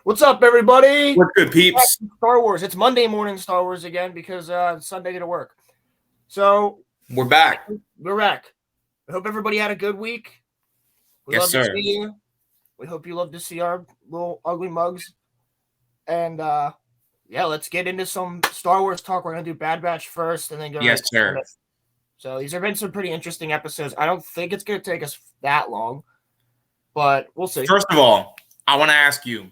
What's up, everybody? What's good, peeps? Star Wars. It's Monday morning Star Wars again because Sunday didn't work. So We're back. we're back. I hope everybody had a good week. We Yes, love to sir. see you. We hope you love to see our little ugly mugs. And let's get into some Star Wars talk. We're gonna do Bad Batch first, and then go. Yes, sir. So these have been some pretty interesting episodes. I don't think it's gonna take us that long, but we'll see. First of all, I want to ask you,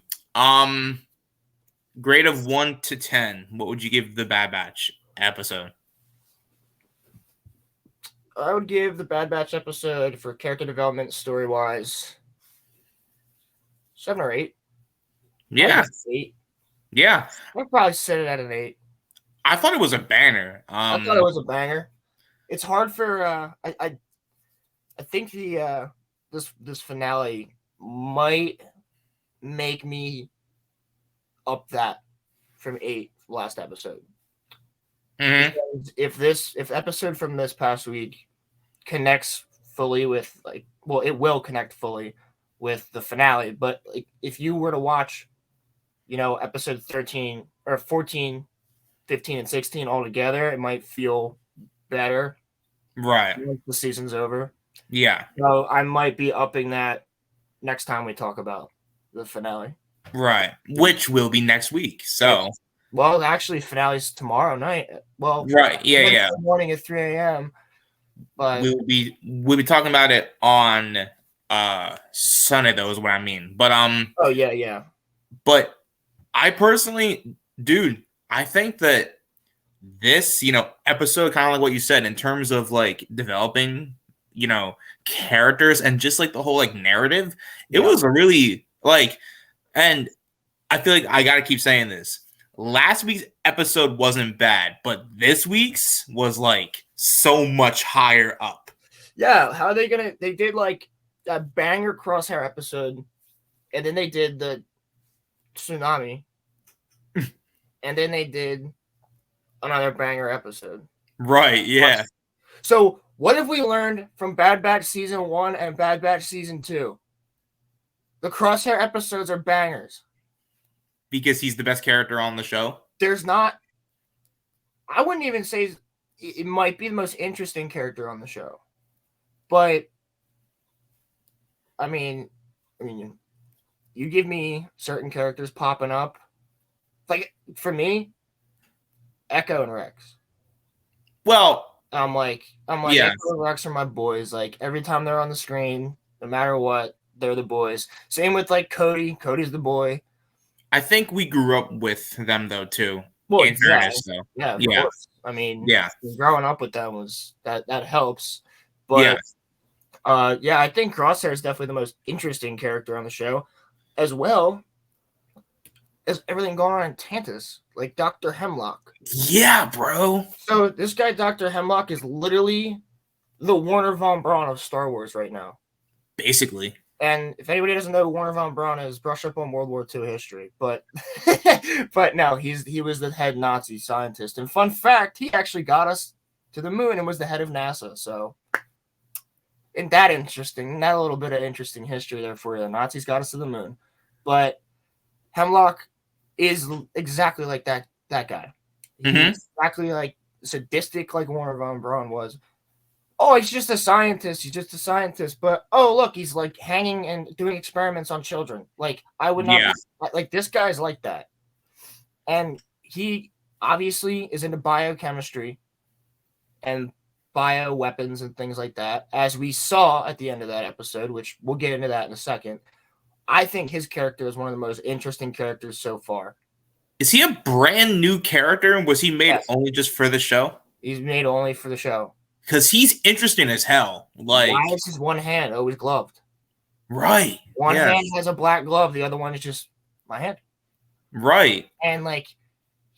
grade of 1 to 10, what would you give the Bad Batch episode? I would give the Bad Batch episode for character development, story wise, 7 or 8. Yeah. 8. Yeah. I'd probably set it at an 8. I thought it was a banger. I thought it was a banger. It's hard for I think the this finale might make me up that from 8 last episode. Mm-hmm. If episode from this past week connects fully with it will connect fully with the finale, but if you were to watch episode 13 or 14, 15 and 16 all together, it might feel better. Right. Once the season's over. Yeah. So I might be upping that next time we talk about the finale. Right. Which will be next week. So. Well, actually, finale's tomorrow night. Well, right. Yeah. Morning at 3 a.m. But we'll be talking about it on Sunday, though, is what I mean. But Oh yeah. But I personally, dude, I think that this, episode, kind of like what you said, in terms of like developing, characters and just like the whole like narrative, it was a really and I feel like I gotta keep saying this. Last week's episode wasn't bad, but this week's was like so much higher up. Yeah, how are they gonna? They did like a banger Crosshair episode, and then they did the tsunami, and then they did another banger episode. Right, yeah. So what have we learned from Bad Batch Season 1 and Bad Batch Season 2? The Crosshair episodes are bangers. Because he's the best character on the show? There's not... I wouldn't even say it might be the most interesting character on the show. But, I mean, you give me certain characters popping up. Like, for me, Echo and Rex. Well, I'm like, yeah. Echo and Rex are my boys. Like, every time they're on the screen, no matter what, they're the boys. Same with like Cody. Cody's the boy. I think we grew up with them though too. Well, in fairness, though. Yeah, of course. I mean, growing up with them was that helps. But I think Crosshair is definitely the most interesting character on the show, as well as everything going on in Tantus, like Dr. Hemlock. Yeah, bro. So this guy, Dr. Hemlock, is literally the Warner Von Braun of Star Wars right now. Basically. And if anybody doesn't know who Warner Von Braun is, brush up on World War II history. But no, he was the head Nazi scientist. And fun fact, he actually got us to the moon and was the head of NASA. So, that little bit of interesting history there for you. The Nazis got us to the moon. But Hemlock is exactly like that guy. He's exactly like sadistic like Warner Von Braun was. Oh, he's just a scientist. But, oh, look, he's, like, hanging and doing experiments on children. Like, I would not like, this guy's like that. And he obviously is into biochemistry and bioweapons and things like that, as we saw at the end of that episode, which we'll get into that in a second. I think his character is one of the most interesting characters so far. Is he a brand new character? Was he made only just for the show? He's made only for the show. Because he's interesting as hell. Like, why is his one hand always gloved? Right. One hand has a black glove. The other one is just my hand. Right. And like,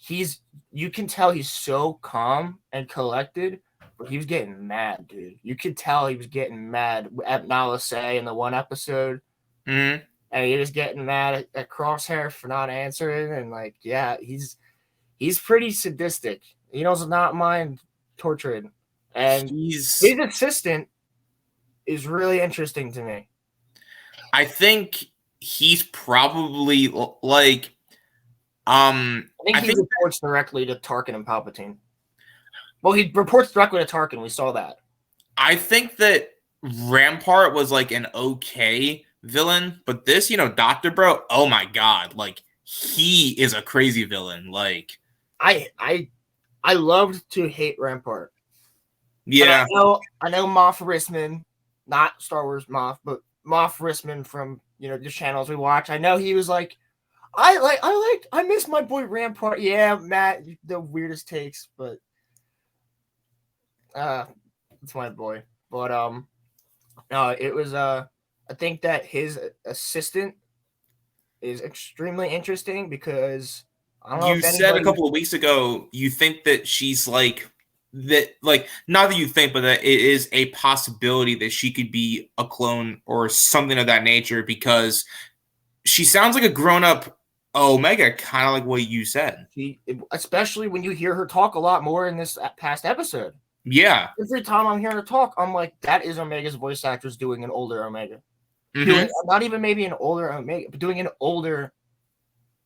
you can tell he's so calm and collected, but he was getting mad, dude. You could tell he was getting mad at Nala Se in the one episode. Mm-hmm. And he was getting mad at Crosshair for not answering. And like, yeah, he's pretty sadistic. He does not mind torturing. And his assistant is really interesting to me. I think he's probably like I think I he think reports directly to Tarkin and Palpatine. Well, he reports directly to Tarkin. We saw that. I think that Rampart was like an okay villain, but this, Doctor Bro, oh my god, like he is a crazy villain. Like, I loved to hate Rampart. And yeah, I know Moff Rissman, not Star Wars Moff, but Moff Rissman from the channels we watch. I know he was like, I miss my boy Rampart. Yeah, Matt, the weirdest takes, but it's my boy. But no, it was I think that his assistant is extremely interesting because I don't know you if said a anybody. couple of weeks ago you think that she's like that, like not that you think, but that it is a possibility that she could be a clone or something of that nature because she sounds like a grown-up Omega, kind of like what you said. Especially when you hear her talk a lot more in this past episode. Yeah. Every time I'm hearing her talk, I'm like, that is Omega's voice actress doing an older Omega. Mm-hmm. Not even maybe an older Omega, but doing an older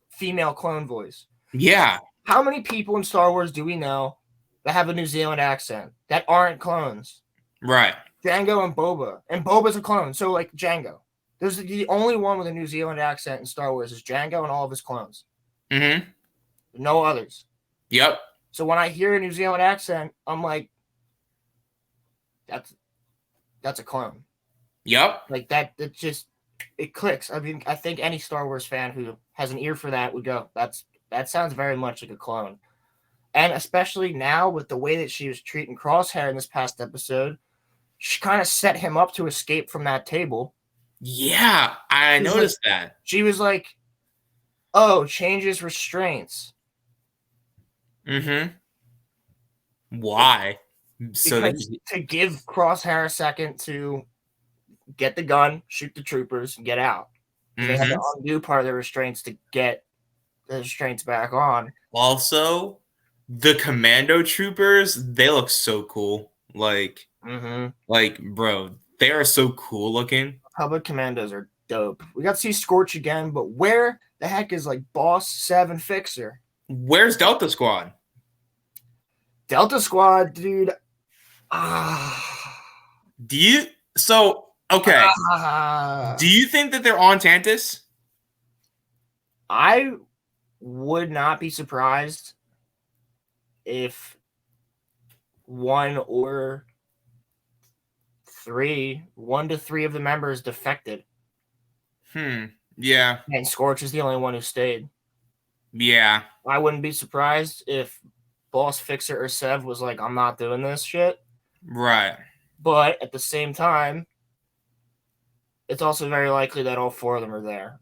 female clone voice. Yeah. How many people in Star Wars do we know that have a New Zealand accent that aren't clones? Right. Jango and Boba. And Boba's a clone. So, like, Jango. There's the only one with a New Zealand accent in Star Wars is Jango and all of his clones. Mm-hmm. No others. Yep. So when I hear a New Zealand accent, I'm like, that's a clone. Yep. Like that, it clicks. I mean, I think any Star Wars fan who has an ear for that would go, that sounds very much like a clone. And especially now with the way that she was treating Crosshair in this past episode, she kind of set him up to escape from that table. Yeah, I noticed that. She was like, oh, changes restraints. Mm-hmm. Why? So that to give Crosshair a second to get the gun, shoot the troopers, and get out. They had to undo part of the restraints to get the restraints back on. Also, the commando troopers, they look so cool. Like, bro, they are so cool looking. Public commandos are dope. We got to see Scorch again, but where the heck is like Boss 7 Fixer? Where's Delta Squad? Delta Squad, dude. Do you do you think that they're on Tantus? I would not be surprised if one to three of the members defected. Yeah. And Scorch is the only one who stayed. Yeah. I wouldn't be surprised if Boss Fixer or Sev was like, I'm not doing this shit. Right. But at the same time, it's also very likely that all four of them are there.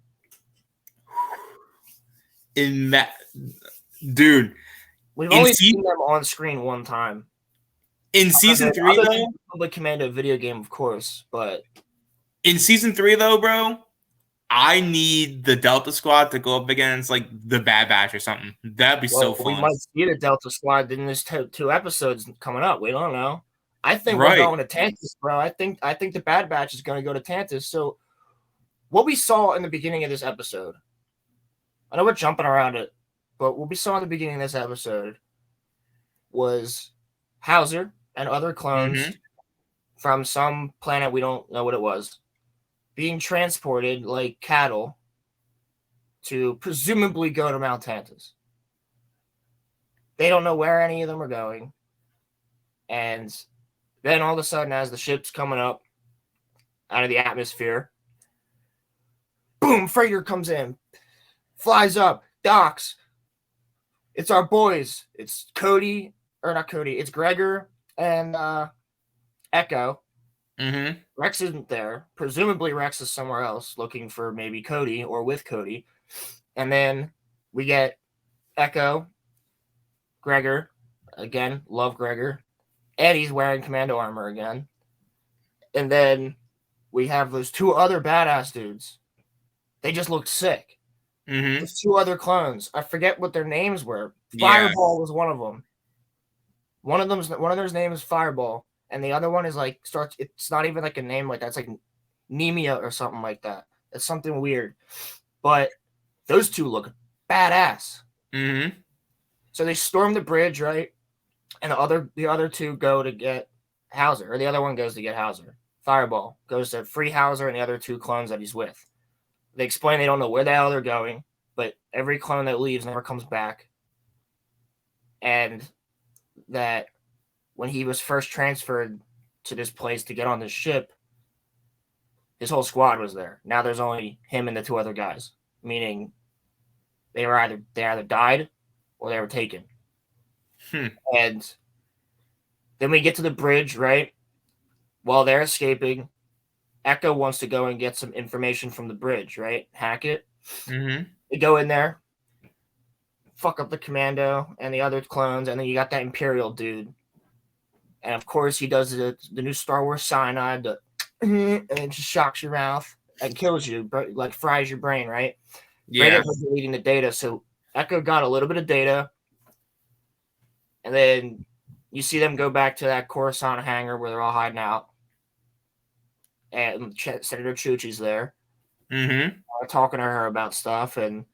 Dude, we've only seen them on screen one time. In season 3, though, Public Commando video game, of course, but in season 3, though, bro, I need the Delta Squad to go up against like the Bad Batch or something. That'd be so fun. We might see the Delta Squad in this two episodes coming up. We don't know. I think we're going to Tantus, bro. I think the Bad Batch is going to go to Tantus. So what we saw in the beginning of this episode, I know we're jumping around it, but what we saw in the beginning of this episode was Hauser and other clones from some planet we don't know what it was being transported like cattle to presumably go to Mount Tantus. They don't know where any of them are going. And then all of a sudden, as the ship's coming up out of the atmosphere, boom, freighter comes in, flies up, docks. It's our boys. It's Cody, or not Cody, it's Gregor and Echo. Rex isn't there. Presumably Rex is somewhere else looking for maybe Cody or with Cody. And then we get Echo, Gregor, again, love Gregor. Eddie's wearing commando armor again. And then we have those two other badass dudes. They just looked sick. There's two other clones. I forget what their names were. Fireball was one of them. One of their names is Fireball. And the other one is like it's not even like a name like that. It's like Nemia or something like that. It's something weird. But those two look badass. Mm-hmm. So they storm the bridge, right? And the other two go to get Hauser, or the other one goes to get Hauser. Fireball goes to free Hauser and the other two clones that he's with. They explain they don't know where the hell they're going, but every clone that leaves never comes back. And that when he was first transferred to this place to get on this ship, his whole squad was there. Now there's only him and the two other guys, meaning they either died or they were taken. And then we get to the bridge, right? While they're escaping, Echo wants to go and get some information from the bridge, right? Hack it. Mm-hmm. They go in there, fuck up the commando and the other clones, and then you got that Imperial dude. And of course, he does the new Star Wars cyanide, and it just shocks your mouth and kills you, like fries your brain, right? Yeah. Right after deleting the data. So Echo got a little bit of data, and then you see them go back to that Coruscant hangar where they're all hiding out. And Senator Chuchi's there. Mm-hmm. Talking to her about stuff, and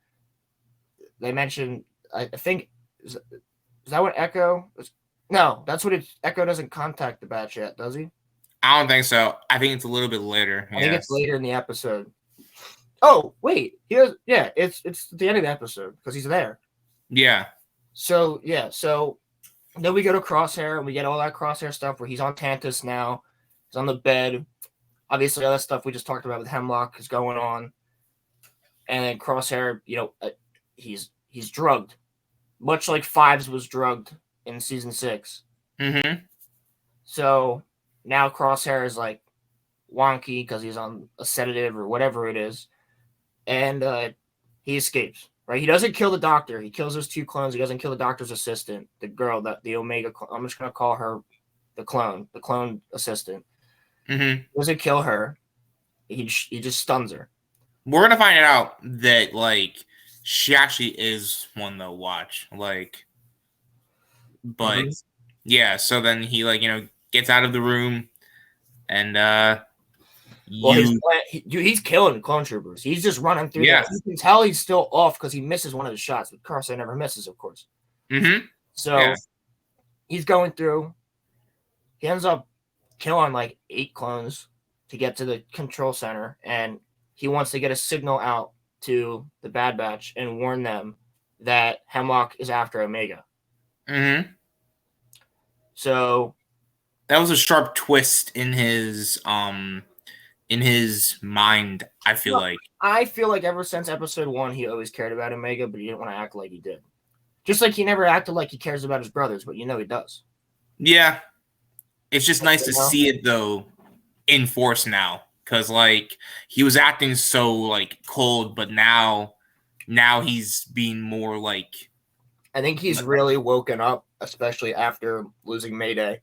they mentioned, I think, is that what Echo? No, that's what Echo doesn't contact the batch yet, does he? I don't think so. I think it's a little bit later. I think it's later in the episode. Oh wait, it's at the end of the episode because he's there. Yeah. So then we go to Crosshair and we get all that Crosshair stuff where he's on Tantus now. He's on the bed. Obviously, all that stuff we just talked about with Hemlock is going on. And then Crosshair, he's drugged, much like Fives was drugged in season 6. Mm-hmm. So now Crosshair is like wonky because he's on a sedative or whatever it is, and he escapes. Right, he doesn't kill the doctor. He kills those two clones. He doesn't kill the doctor's assistant, the girl, the Omega. I'm just gonna call her the clone assistant. Mm-hmm. He doesn't kill her. He just stuns her. We're gonna find out that like she actually is one to watch. Like, but yeah. So then he gets out of the room, and he's killing clone troopers. He's just running through. Yeah, you can tell he's still off because he misses one of the shots. But Carson never misses, of course. Mm-hmm. So he's going through. He ends up killing like 8 clones to get to the control center, and he wants to get a signal out to the Bad Batch and warn them that Hemlock is after Omega. Mm-hmm. So that was a sharp twist in his mind. I feel like ever since episode 1, he always cared about Omega, but he didn't want to act like he did. Just like he never acted like he cares about his brothers, but he does. Yeah. It's just nice to see it, though, in force now. Because, he was acting so, cold, but now he's being more, I think he's really woken up, especially after losing Mayday.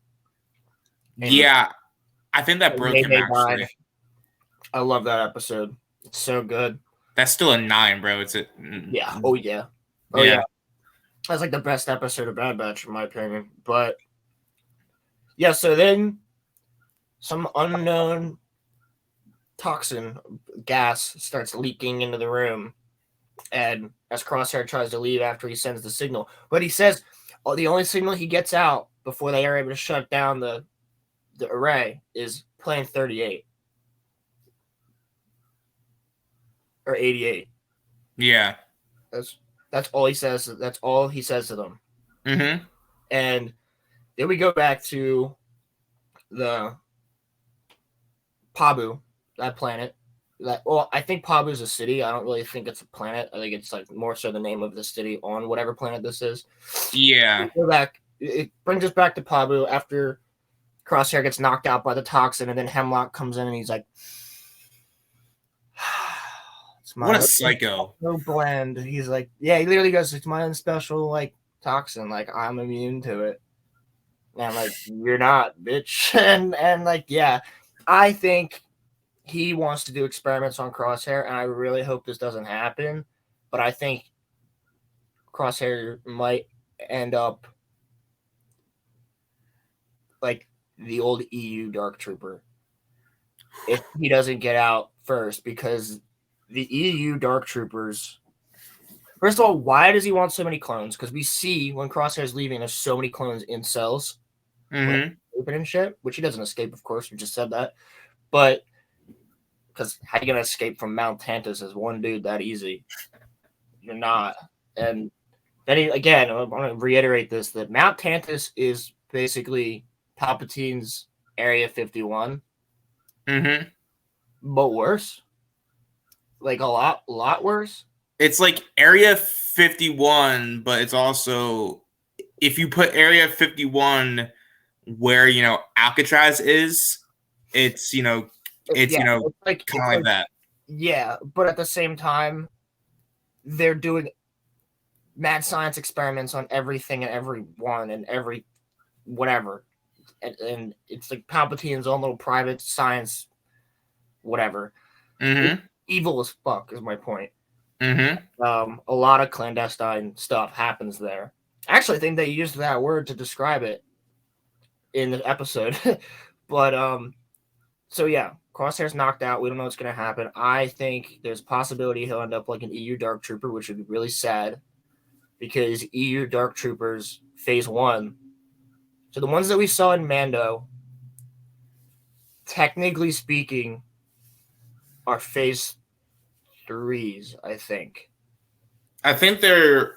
Yeah. I think that broke him, actually. Died. I love that episode. It's so good. That's still a 9, bro. Yeah. Oh, yeah. Oh, yeah. That's, the best episode of Bad Batch, in my opinion. But, yeah, so then some unknown toxin gas starts leaking into the room, and as Crosshair tries to leave after he sends the signal, but he says the only signal he gets out before they are able to shut down the array is Plane 38 or 88. Yeah, that's all he says. That's all he says to them. Mm-hmm. And then we go back to the Pabu, that planet. I think Pabu is a city. I don't really think it's a planet. I think it's more so the name of the city on whatever planet this is. Yeah. Go back. It brings us back to Pabu after Crosshair gets knocked out by the toxin, and then Hemlock comes in and he's like, what a psycho. So bland. He's like, yeah, he literally goes, it's my own special toxin. I'm immune to it. And I'm like, you're not, bitch. And yeah, I think he wants to do experiments on Crosshair, and I really hope this doesn't happen. But I think Crosshair might end up like the old EU Dark Trooper if he doesn't get out first, because the EU Dark Troopers. First of all, why does he want so many clones? Because we see when Crosshair's leaving, there's so many clones in cells. Mm-hmm. Open and shit, which he doesn't escape, of course. We just said that. But because how you gonna escape from Mount Tantus as one dude that easy? You're not. And then again, I want to reiterate this: that Mount Tantus is basically Palpatine's Area 51, Mm-hmm. but worse. Like a lot worse. It's like Area 51, but it's also if you put Area 51 where Alcatraz is, it's it's like kind of like that. Yeah, but at the same time, they're doing mad science experiments on everything and everyone and every whatever, and it's like Palpatine's own little private science, whatever. Mm-hmm. Evil as fuck is my point. Mm-hmm. A lot of clandestine stuff happens there. Actually, I think they used that word to describe it in the episode. But so yeah, Crosshair's knocked out. We don't know what's gonna happen. I think there's a possibility he'll end up like an EU Dark Trooper, which would be really sad because EU Dark Troopers Phase 1. So the ones that we saw in Mando, technically speaking, are Phase 3s, I think. I think they're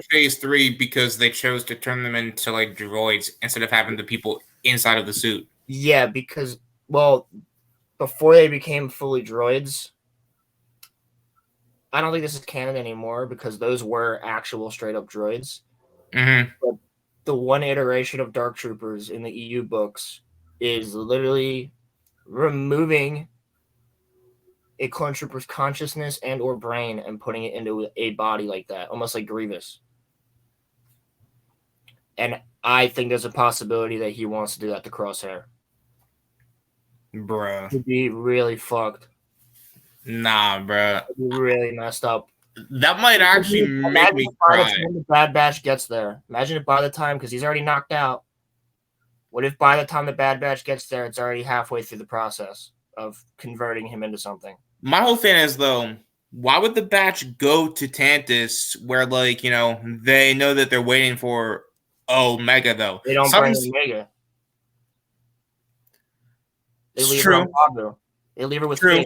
Phase 3 because they chose to turn them into like droids instead of having the people inside of the suit. Yeah, because before they became fully droids, I don't think this is canon anymore because those were actual straight up droids. Mm-hmm. But the one iteration of Dark Troopers in the EU books is literally removing a clone trooper's consciousness and or brain and putting it into a body like that, almost like Grievous. And I think there's a possibility that he wants to do that to Crosshair. Bruh. It'd be really fucked. Nah, bruh. It'd be really messed up. That might actually make me cry. By the time the Bad Batch gets there, imagine if by the time, because he's already knocked out, what if by the time the Bad Batch gets there, it's already halfway through the process of converting him into something? My whole thing is, though, why would the Batch go to Tantus where, like, they know that they're waiting for Omega, though? They don't bring Omega. They leave her on Pablo. They leave her with Finn.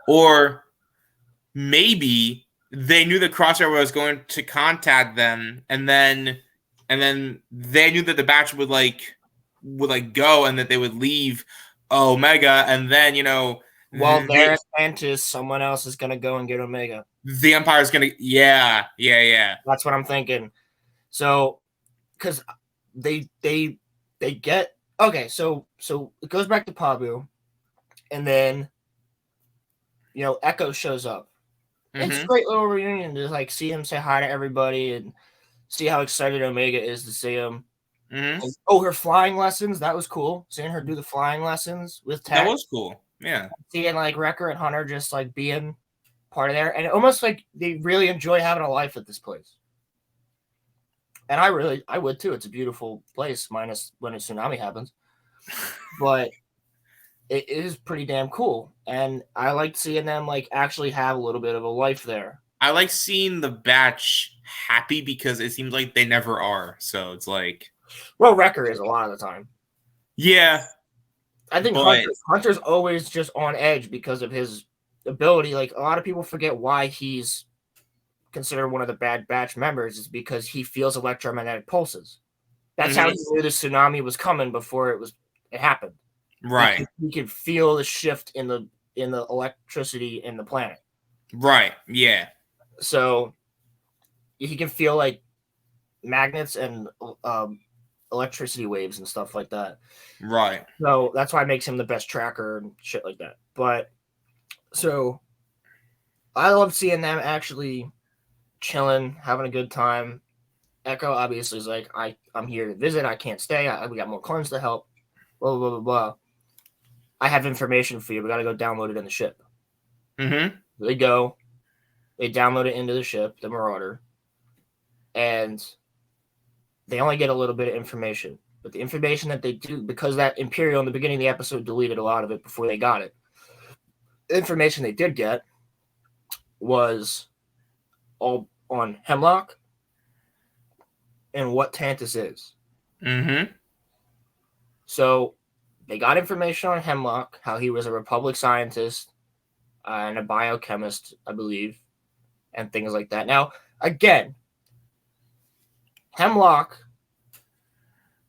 Or maybe they knew the Crosshair was going to contact them, and then they knew that the Batch would go, and that they would leave Omega, and then while they're at Tantus, someone else is gonna go and get Omega. The Empire's gonna, yeah. That's what I'm thinking. So, because they get okay, so it goes back to Pabu, and then Echo shows up. Mm-hmm. It's a great little reunion to like see him say hi to everybody and see how excited Omega is to see him. Mm-hmm. And, her flying lessons, that was cool. Seeing her do the flying lessons with Tech. That was cool. Yeah. Seeing like Wrecker and Hunter just like being part of there, and almost like they really enjoy having a life at this place. And I would too. It's a beautiful place, minus when a tsunami happens. But it is pretty damn cool. And I like seeing them like actually have a little bit of a life there. I like seeing the Batch happy because it seems like they never are. So it's like, well, Wrecker is a lot of the time. Yeah. I think Hunter's always just on edge because of his ability. Like, a lot of people forget why he's considered one of the Bad Batch members is because he feels electromagnetic pulses. That's how he knew the tsunami was coming before it happened. Right. He could feel the shift in the electricity in the planet. Right. Yeah. So he can feel like magnets and electricity waves and stuff like that. Right. So that's why it makes him the best tracker and shit like that. But so I love seeing them actually chilling, having a good time. Echo obviously is like, I'm here to visit. I can't stay. We got more clones to help. Blah, blah, blah, blah. I have information for you. We got to go download it in the ship. Mm-hmm. They go. They download it into the ship, the Marauder. And they only get a little bit of information. But the information that they do, because that Imperial in the beginning of the episode deleted a lot of it before they got it. information they did get was all on Hemlock and what Tantus is. Mm-hmm. So they got information on Hemlock, how he was a Republic scientist and a biochemist, I believe, and things like that. Now, again, Hemlock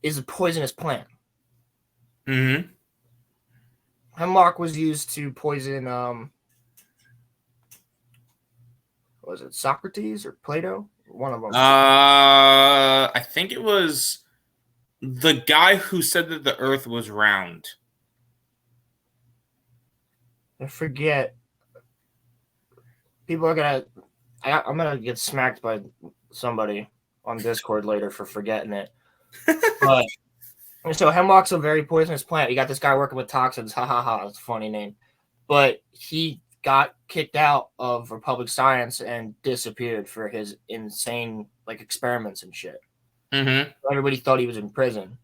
is a poisonous plant. Mm-hmm. Hemlock was used to poison, was it Socrates or Plato? One of them. I think it was the guy who said that the Earth was round. I forget. People are gonna. I'm gonna get smacked by somebody on Discord later for forgetting it. But so Hemlock's a very poisonous plant. You got this guy working with toxins. Ha ha ha. It's a funny name. But he got kicked out of Republic Science and disappeared for his insane experiments and shit. Mm-hmm. Everybody thought he was in prison.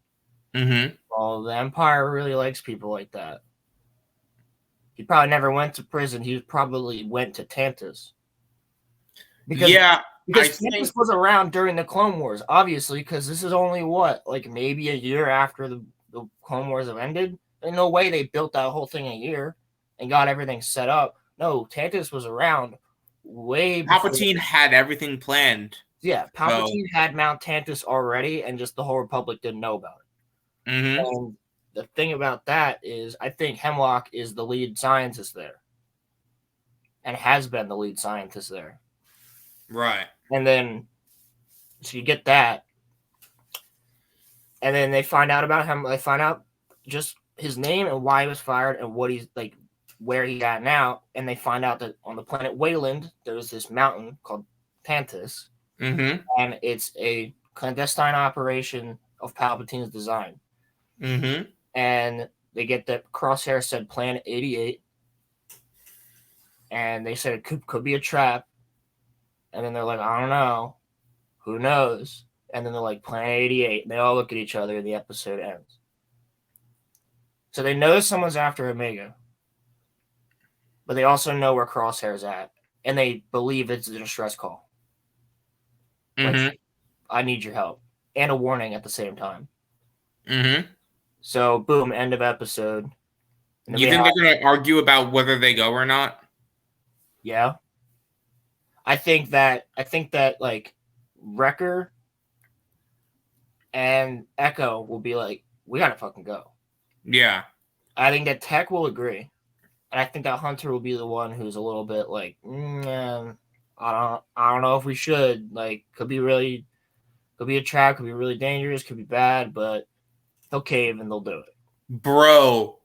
Mm-hmm. Well, the Empire really likes people like that. He probably never went to prison. He probably went to Tantus. Because Tantus was around during the Clone Wars, obviously, because this is only maybe a year after the Clone Wars have ended. There's no way they built that whole thing in a year and got everything set up. No, Tantus was around way before. Palpatine had everything planned. Yeah, Palpatine had Mount Tantus already, and just the whole Republic didn't know about it. Mm-hmm. And the thing about that is, I think Hemlock is the lead scientist there, and has been the lead scientist there. Right. And then, so you get that, and then they find out about him. They find out just his name and why he was fired and what he's where he's at now. And they find out that on the planet Wayland, there's this mountain called Tantus, mm-hmm. and it's a clandestine operation of Palpatine's design. Mm-hmm. And they get that Crosshair said Planet 88, and they said it could be a trap. And then they're like, I don't know. Who knows? And then they're like, Planet 88. And they all look at each other and the episode ends. So they know someone's after Omega. But they also know where Crosshair's at. And they believe it's a distress call. Mm-hmm. I need your help. And a warning at the same time. Mm-hmm. So, boom, end of episode. You think they're going to argue about whether they go or not? Yeah. I think that Wrecker and Echo will be like, we gotta fucking go. Yeah. I think that Tech will agree. And I think that Hunter will be the one who's a little bit like, I don't know if we should. Could be a trap, could be really dangerous, could be bad, but they'll cave and they'll do it. Bro,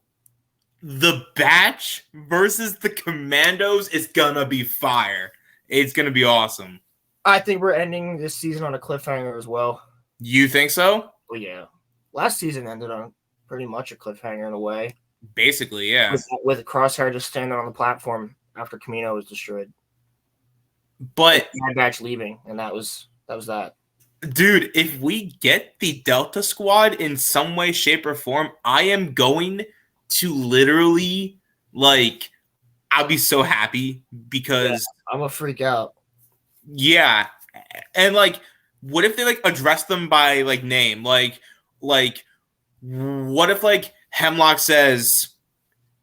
the Batch versus the Commandos is gonna be fire. It's going to be awesome. I think we're ending this season on a cliffhanger as well. You think so? Well, yeah. Last season ended on pretty much a cliffhanger in a way. Basically, yeah. With Crosshair just standing on the platform after Camino was destroyed. But Bad Batch leaving, and that was that. Dude, if we get the Delta Squad in some way, shape, or form, I am going to literally, I'll be so happy because I'm gonna freak out. Yeah. And what if they address them by name? What if Hemlock says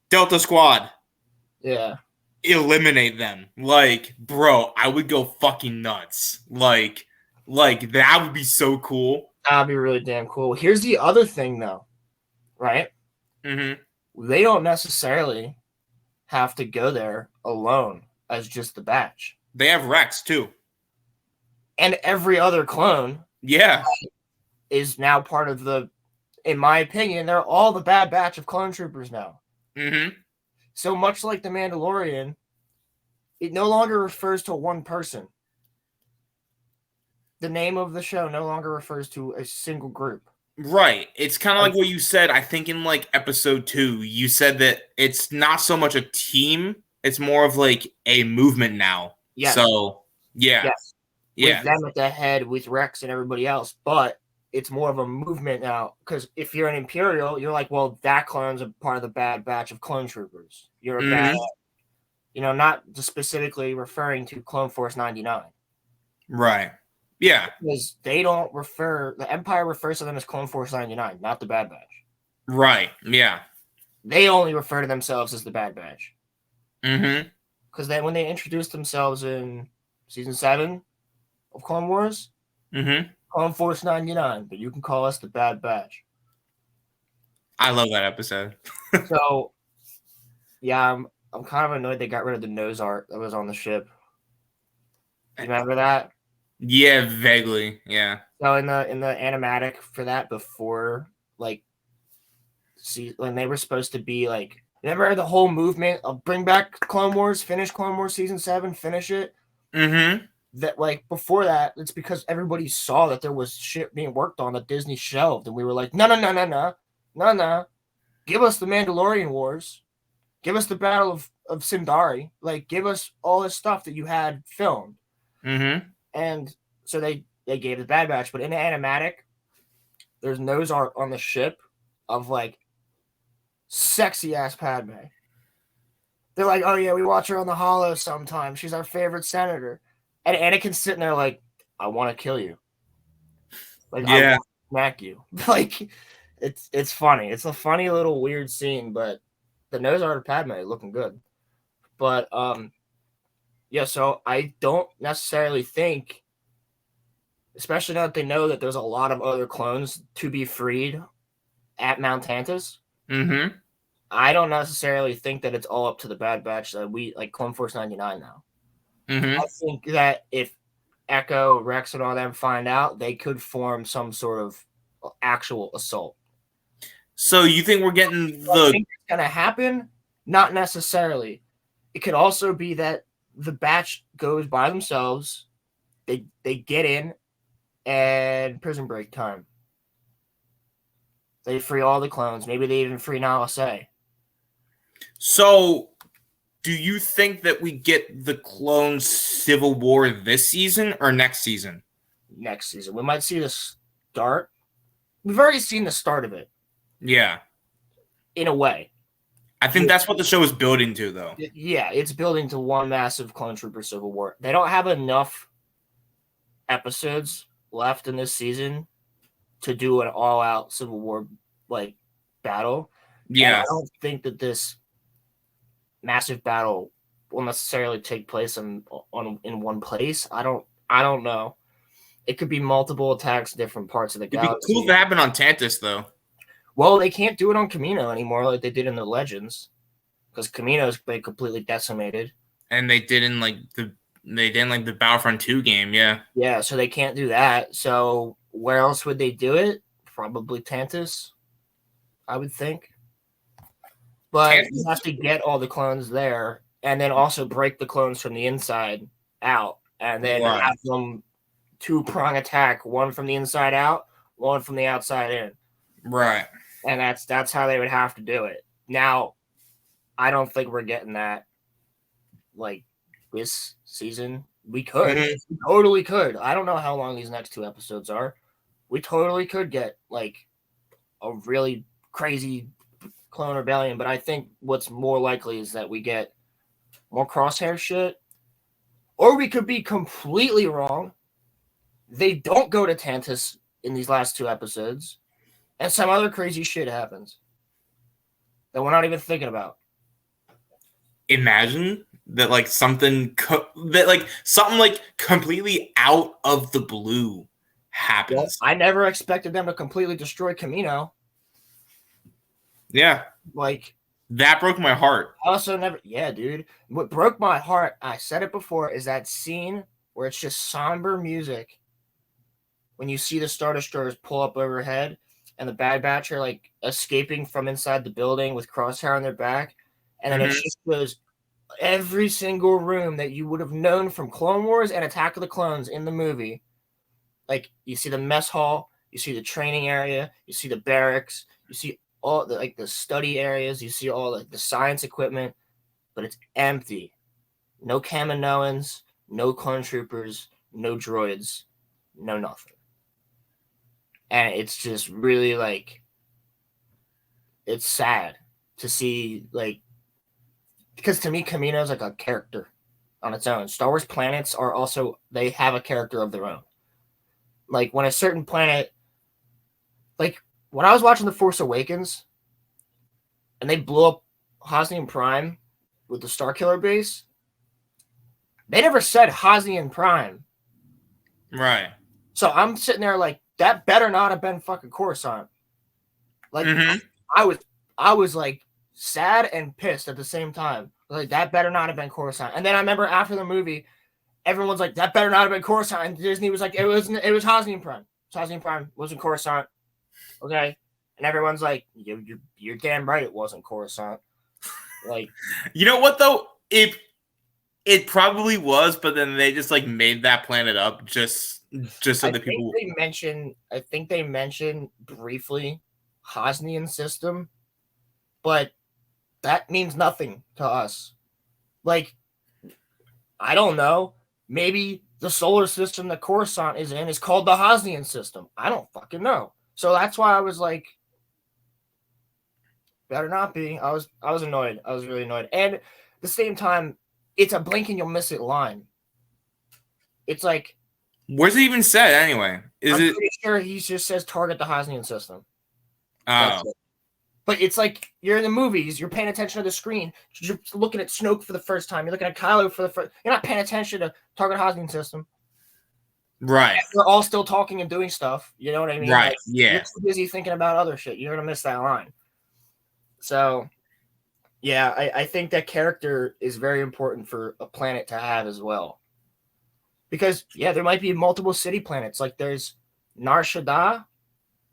Delta Squad? Yeah. Eliminate them. Bro, I would go fucking nuts. That would be so cool. That'd be really damn cool. Here's the other thing though, right? Mm-hmm. They don't necessarily have to go there alone as just the Batch. They have Rex too. And every other clone is now part of in my opinion, they're all the Bad Batch of clone troopers now. Mm-hmm. So much like The Mandalorian, it no longer refers to one person. The name of the show no longer refers to a single group. Right. It's kind of like what you said, I think in episode 2, you said that it's not so much a team, it's more of a movement now. Yes. So, yeah. Yes. Yeah. With them at the head, with Rex and everybody else, but it's more of a movement now. Because if you're an Imperial, you're like, well, that clone's a part of the Bad Batch of clone troopers. You're a bad. not just specifically referring to Clone Force 99. Right. Yeah. Because the Empire refers to them as Clone Force 99, not the Bad Batch. Right. Yeah. They only refer to themselves as the Bad Batch. Mm-hmm. Because when they introduced themselves in Season 7 of Clone Wars, Mm-hmm. Clone Force 99, but you can call us the Bad Batch. I love that episode. So, yeah, I'm kind of annoyed they got rid of the nose art that was on the ship. You remember that? Yeah, vaguely. Yeah. So in the animatic for that before, like, see, when they were supposed to be like, remember the whole movement of bring back Clone Wars, finish Clone Wars Season 7, finish it? Mm-hmm. That, like, before that, it's because everybody saw that there was shit being worked on that Disney shelved, and we were like, no, give us the Mandalorian Wars, give us the Battle of Sindari, like, give us all this stuff that you had filmed. Mm-hmm. And so they gave the Bad Batch, but in the animatic, there's nose art on the ship of, like, sexy ass Padme. They're like, oh yeah, we watch her on the Hollow sometimes. She's our favorite senator. And Anakin's sitting there like, I want to kill you. Like, I Yeah. want to smack you. Like, it's funny. It's a funny little weird scene, but the nose art of Padme looking good. But yeah, so I don't necessarily think, especially now that they know that there's a lot of other clones to be freed at Mount Tantus, Mm-hmm. I don't necessarily think that it's all up to the Bad Batch that we like Clone Force 99 now. Mm-hmm. I think that if Echo, Rex, and all them find out, they could form some sort of actual assault. So you think we're getting I think it's going to happen? Not necessarily. It could also be that the batch goes by themselves, they get in, and prison break time. They free all the clones. Maybe they even free Nala Se. So do you think that we get the clone civil war this season or next season? Next season. We might see the start. We've already seen the start of it. Yeah. In a way. I think that's what the show is building to, though. Yeah, it's building to one massive Clone Trooper Civil War. They don't have enough episodes left in this season to do an all-out Civil War like battle. Yeah. And I don't think that this massive battle will necessarily take place in one place. I don't know. It could be multiple attacks in different parts of the galaxy. It'd be cool if it happened on Tantus, though. Well, they can't do it on Kamino anymore like they did in the Legends, because Kamino's been completely decimated. And they didn't like the Battlefront 2 game, yeah. Yeah, so they can't do that. So where else would they do it? Probably Tantus, I would think. But you have to get all the clones there, and then also break the clones from the inside out, and then have them two-prong attack, one from the inside out, one from the outside in. Right. And that's how they would have to do it. Now, I don't think we're getting that like this season. We could. We totally could. I don't know how long these next two episodes are. We totally could get like a really crazy clone rebellion, but I think what's more likely is that we get more Crosshair shit, or we could be completely wrong. They don't go to Tantus in these last two episodes, and some other crazy shit happens that we're not even thinking about. Imagine that, like, something completely out of the blue happens. Well, I never expected them to completely destroy Kamino. Yeah. Like, that broke my heart. Also never, yeah, dude. What broke my heart, I said it before, is that scene where it's just somber music when you see the Star Destroyers pull up overhead and the Bad Batch are like escaping from inside the building with Crosshair on their back, and then it just goes every single room that you would have known from Clone Wars and Attack of the Clones in the movie. Like, you see the mess hall, you see the training area, you see the barracks, you see all the like the study areas, you see all the science equipment, but it's empty. No Kaminoans, no clone troopers, no droids, no nothing. And it's just really like, it's sad to see like because to me, Kamino is like a character on its own. Star Wars planets are also, they have a character of their own. Like when a certain planet, like when I was watching The Force Awakens, and they blew up Hosnian Prime with the Starkiller base, they never said Hosnian Prime. Right. So I'm sitting there like, that better not have been fucking Coruscant. Like Mm-hmm. I was like sad and pissed at the same time. Like that better not have been Coruscant. And then I remember after the movie, everyone's like, that better not have been Coruscant. And Disney was like, it was Hosnian Prime. Hosnian Prime wasn't Coruscant. Okay. And everyone's like, you're damn right it wasn't Coruscant. Like, you know what though? It probably was, but then they just like made that planet up just so that people. I think they mentioned briefly Hosnian system, but that means nothing to us. Like, I don't know. Maybe the solar system that Coruscant is in is called the Hosnian system. I don't fucking know. So that's why I was like, better not be. I was annoyed. I was really annoyed. And at the same time, it's a blink and you'll miss it line. It's like, where's it even said anyway? I'm pretty sure he just says target the Hosnian system. Oh. But it's like you're in the movies, you're paying attention to the screen. You're looking at Snoke for the first time. You're looking at Kylo for the first. You're not paying attention to target Hosnian system. Right. They're all still talking and doing stuff. You know what I mean? Right. Like, yeah. You're too busy thinking about other shit. You're gonna miss that line. So, yeah, I think that character is very important for a planet to have as well. Because there might be multiple city planets. Like there's Nar Shaddaa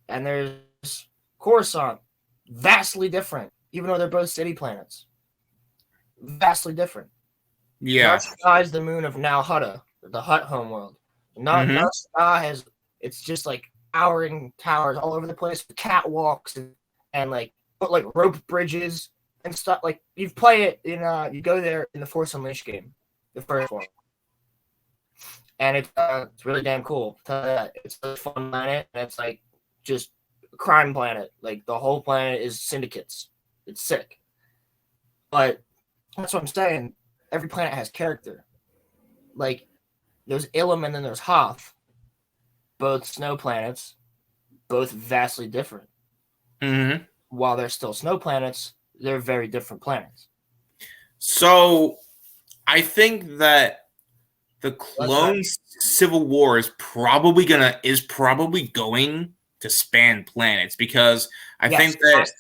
and there's Coruscant. Vastly different, even though they're both city planets. Vastly different. Yeah. Nar Shaddaa is the moon of Nal Hutta, the Hutt homeworld. Nar Shaddaa has, it's just like towering towers all over the place, catwalks and like rope bridges and stuff. Like you play it in you go there in the Force Unleashed game, the first one. And it's really damn cool. It's a fun planet, and it's like just a crime planet. Like the whole planet is syndicates. It's sick. But that's what I'm saying. Every planet has character. Like there's Ilum and then there's Hoth. Both snow planets, both vastly different. Mm-hmm. While they're still snow planets, they're very different planets. So I think that the clone civil war is probably going to span planets because I think that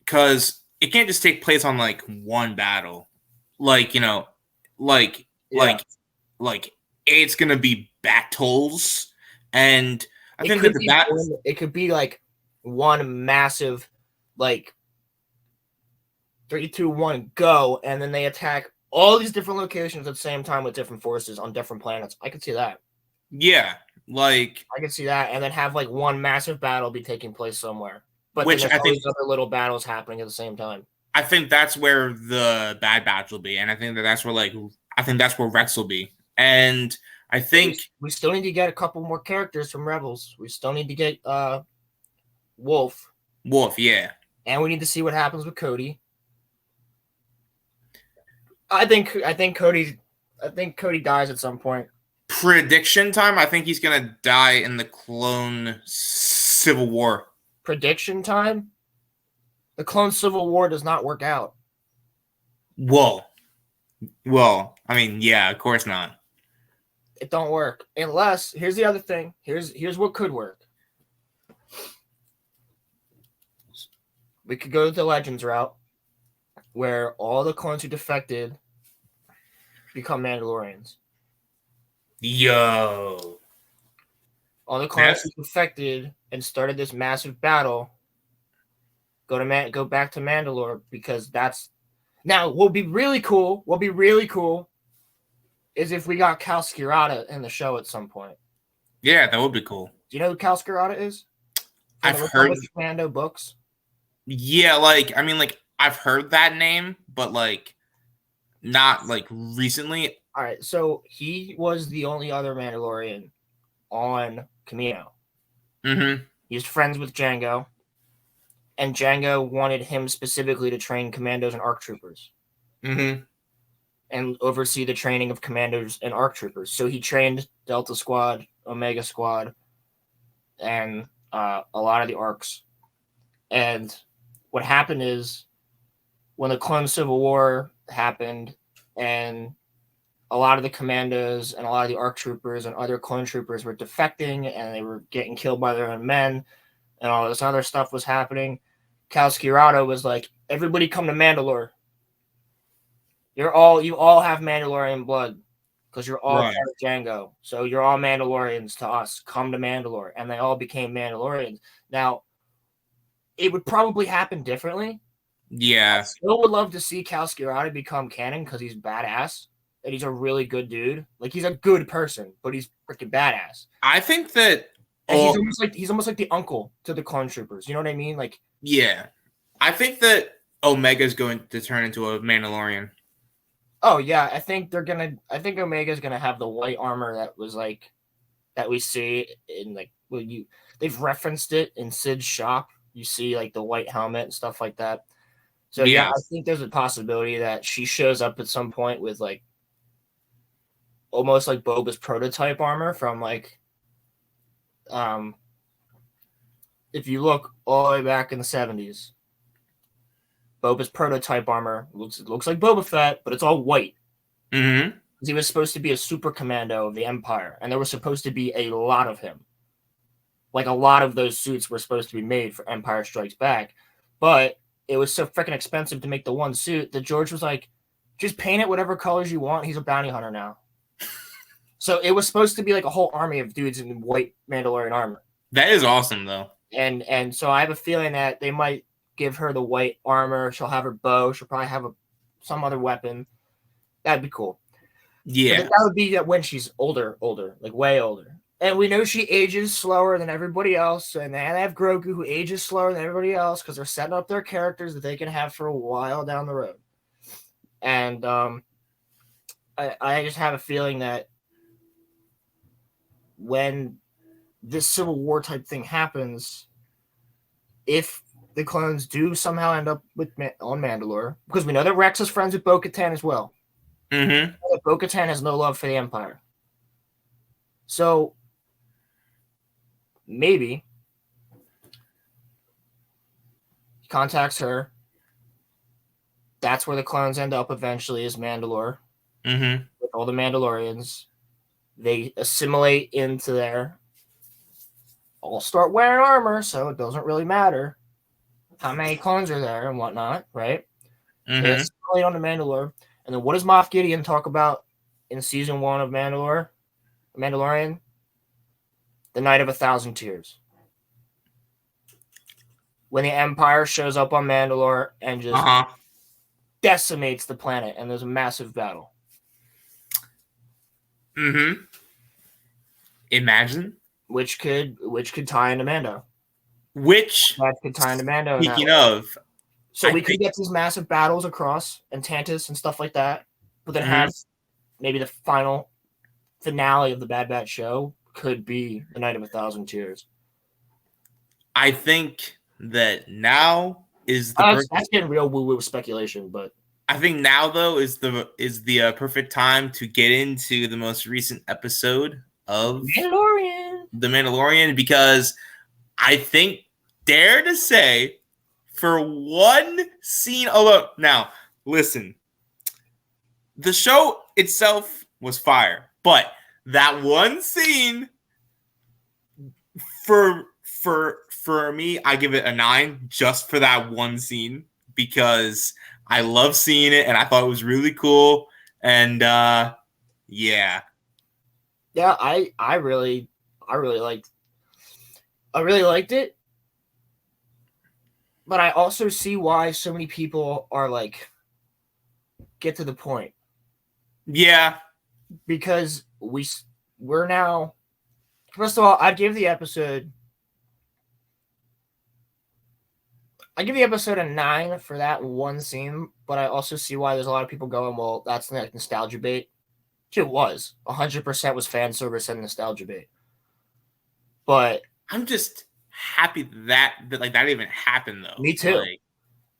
because it can't just take place on like one battle, like it's going to be battles, and I think that it could be like one massive like 3, 2, 1 go, and then they attack all these different locations at the same time with different forces on different planets. I could see that. Yeah, like I could see that, and then have like one massive battle be taking place somewhere. But which then there's all these other little battles happening at the same time. I think that's where the Bad Batch will be, and I think that's where Rex will be, and I think we still need to get a couple more characters from Rebels. We still need to get Wolf, yeah, and we need to see what happens with Cody. I think Cody dies at some point. Prediction time. I think he's gonna die in the clone civil war. Prediction time. The clone civil war does not work out. Well, I mean, yeah, of course not. It don't work unless. Here's the other thing. Here's what could work. We could go the Legends route, where all the clones who defected become Mandalorians. Yo. All the clones who defected and started this massive battle go back to Mandalore, because that's now what would be really cool. Is if we got Cal Skirata in the show at some point. Yeah, that would be cool. Do you know who Cal Skirata is? I've heard Commando books. Yeah, I've heard that name, but not recently. All right, so he was the only other Mandalorian on Kamino. Mm-hmm. He's friends with Jango, and Jango wanted him specifically to train commandos and ARC troopers. Mm-hmm. and oversee the training of commanders and ARC troopers. So he trained Delta Squad, Omega Squad, and a lot of the ARCs. And what happened is when the Clone Civil War happened, and a lot of the commandos and a lot of the ARC troopers and other clone troopers were defecting and they were getting killed by their own men, and all this other stuff was happening. Cal Skirado was like, "Everybody come to Mandalore. You all have Mandalorian blood because you're all Right. part of Django. So you're all Mandalorians to us. Come to Mandalore." And they all became Mandalorians. Now, it would probably happen differently. I Yeah. still would love to see Cal Skirado become canon because he's badass and he's a really good dude. Like, he's a good person, but he's freaking badass. I think that And he's almost like the uncle to the clone troopers. You know what I mean? Like, yeah. I think that Omega's going to turn into a Mandalorian. oh yeah, I think Omega's gonna have the white armor that was like that we see in like they've referenced it in Sid's shop. You see like the white helmet and stuff like that. So yeah, I Yes. think there's a possibility that she shows up at some point with like almost like Boba's prototype armor from like if you look all the way back in the 70s, Boba's prototype armor looks like Boba Fett, but it's all white. Mm-hmm. He was supposed to be a super commando of the Empire, and there was supposed to be a lot of him. Like, a lot of those suits were supposed to be made for Empire Strikes Back, but it was so freaking expensive to make the one suit that George was like, just paint it whatever colors you want. He's a bounty hunter now. So it was supposed to be like a whole army of dudes in white Mandalorian armor. That is awesome, though. And so I have a feeling that they might give her the white armor. She'll have her bow. She'll probably have some other weapon. That'd be cool. Yeah. But that would be when she's older, like way older. And we know she ages slower than everybody else. And they have Grogu who ages slower than everybody else because they're setting up their characters that they can have for a while down the road. And I just have a feeling that when this Civil War type thing happens, if the clones do somehow end up on Mandalore, because we know that Rex is friends with Bo-Katan as well. Mm-hmm. Bo-Katan has no love for the Empire. So maybe he contacts her. That's where the clones end up eventually, is Mandalore. Mm-hmm. With all the Mandalorians. They assimilate into there. All start wearing armor, so it doesn't really matter how many clones are there and whatnot, right? Mm-hmm. They assimilate on the Mandalore. And then what does Moff Gideon talk about in season 1 of Mandalorian? The Night of 1,000 Tears. When the Empire shows up on Mandalore and just decimates the planet, and there's a massive battle. Mm-hmm. Imagine. Which could tie into Mando. That could tie into Mando. Speaking of, so we could get these massive battles across and Tantus and stuff like that, but then have maybe the final finale of the Bad Batch show could be the Night of 1,000 Tears. I think that now is the that's getting real woo-woo speculation, but I think now though is the perfect time to get into the most recent episode of The Mandalorian, because I think, dare to say, for one scene alone. Now, listen, the show itself was fire, but that one scene, for me, I give it a 9 just for that one scene, because I love seeing it and I thought it was really cool. And yeah, I really liked it. But I also see why so many people are like, get to the point. Yeah. Because we're now, first of all, I'd give the episode a 9 for that one scene, but I also see why there's a lot of people going, well, that's like nostalgia bait. It was. 100% was fan service and nostalgia bait. But I'm just happy that even happened, though. Me too.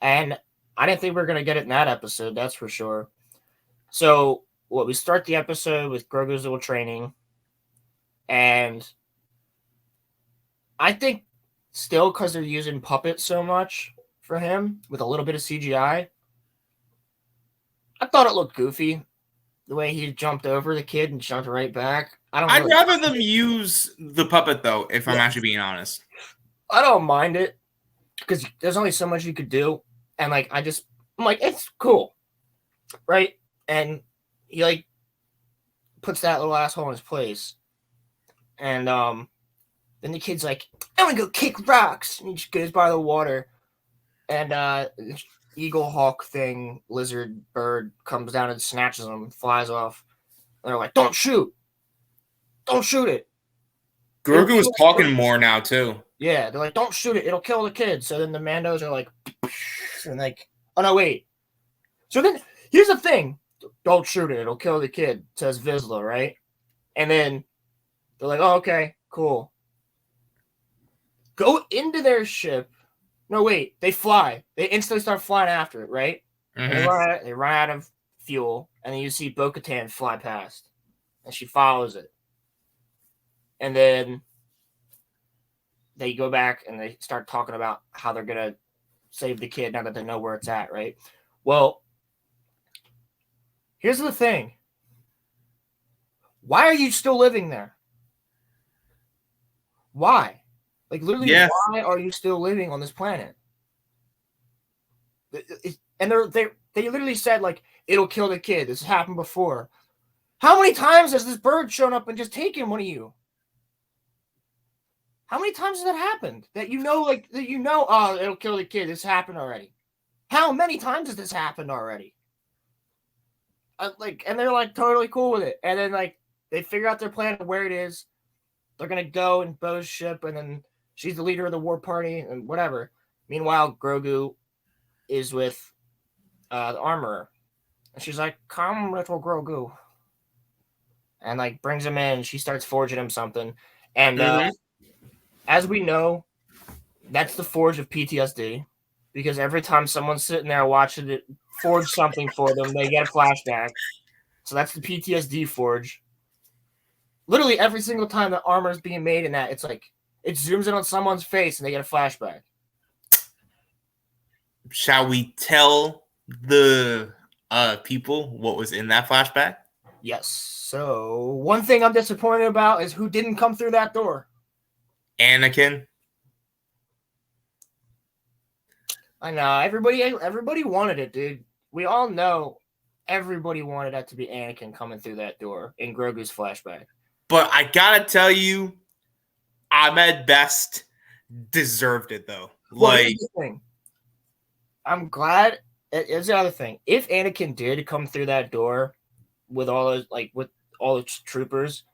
And I didn't think we were going to get it in that episode, that's for sure. So, we start the episode with Grogu's little training, and I think still because they're using puppets so much for him with a little bit of CGI, I thought it looked goofy the way he jumped over the kid and jumped right back. I'd rather them use the puppet though, if I'm actually being honest. I don't mind it because there's only so much you could do, and like I'm like, it's cool, right? And he like puts that little asshole in his place, and then the kid's like, I'm gonna go kick rocks, and he just goes by the water, and eagle hawk thing, lizard bird comes down and snatches him, flies off. And they're like, don't shoot it. Grogu was talking more now too. Yeah, they're like, don't shoot it, it'll kill the kid. So then the Mandos are like, and like, oh no, wait. So then here's the thing, don't shoot it, it'll kill the kid, says Vizsla, right? And then they're like, oh, okay, cool. Go into their ship. No, wait, they fly. They instantly start flying after it, right? Mm-hmm. They run out of fuel, and then you see Bo-Katan fly past, and she follows it. And then they go back and they start talking about how they're going to save the kid now that they know where it's at, right? Well, here's the thing. Why are you still living there? Why? Like, literally, Why are you still living on this planet? And they literally said, like, it'll kill the kid. This has happened before. How many times has this bird shown up and just taken one of you? How many times has that happened? That oh, it'll kill the kid. This happened already. How many times has this happened already? And they're, like, totally cool with it. And then, like, they figure out their plan of where it is. They're going to go in Bo's ship, and then she's the leader of the war party and whatever. Meanwhile, Grogu is with the armorer. And she's like, come, little Grogu. And, like, brings him in. She starts forging him something. And as we know, that's the forge of PTSD. Because every time someone's sitting there watching it forge something for them, they get a flashback. So that's the PTSD forge. Literally every single time the armor is being made in that, it's like, it zooms in on someone's face and they get a flashback. Shall we tell the people what was in that flashback? Yes. So one thing I'm disappointed about is who didn't come through that door. Anakin. I know. Everybody wanted it, dude. We all know everybody wanted that to be Anakin coming through that door in Grogu's flashback. But I gotta tell you, Ahmed Best deserved it though. Well, here's the thing. I'm glad. It's the other thing. If Anakin did come through that door with all the troopers,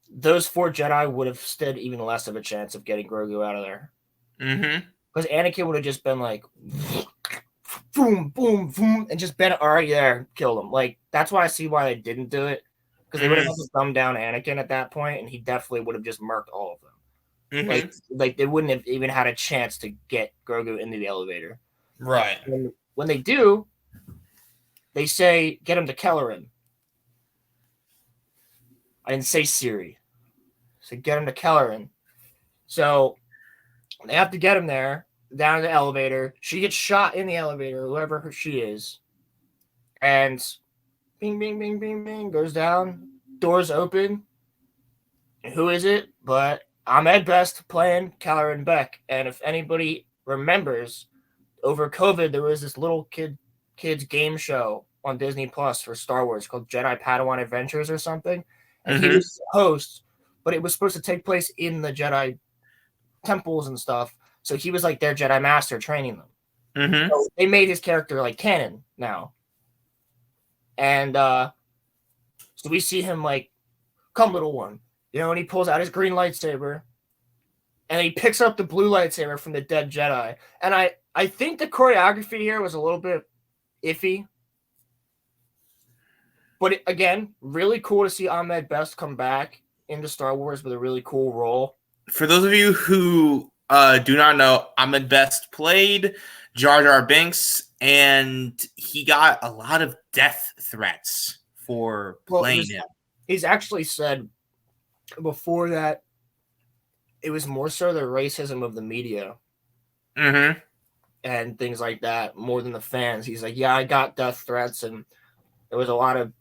those 4 Jedi would have stood even less of a chance of getting Grogu out of there. Mm-hmm. Because Anakin would have just been like, boom, boom, boom, and just been already there, killed him. Like, that's why I see why they didn't do it. Because they would have had to dumb down Anakin at that point, and he definitely would have just murked all of them. Mm-hmm. Like they wouldn't have even had a chance to get Grogu into the elevator. Right. And when they do, they say, get him to Kelleran. I didn't say Siri. So get him to Kelleran. So they have to get him there, down in the elevator. She gets shot in the elevator, whoever she is. And bing, bing, bing, bing, bing, goes down. Doors open. And who is it? But Ahmed Best playing Kelleran Beck. And if anybody remembers, over COVID, there was this little kids game show on Disney Plus for Star Wars called Jedi Padawan Adventures or something. And he was the host, but it was supposed to take place in the Jedi temples and stuff. So he was like their Jedi master training them. Mm-hmm. So they made his character like canon now. And so we see him like, come little one. You know, and he pulls out his green lightsaber and he picks up the blue lightsaber from the dead Jedi. And I think the choreography here was a little bit iffy. But again, really cool to see Ahmed Best come back into Star Wars with a really cool role. For those of you who do not know, Ahmed Best played Jar Jar Binks and he got a lot of death threats for playing him. He's actually said before that it was more so the racism of the media and things like that more than the fans. He's like, yeah, I got death threats and there was a lot of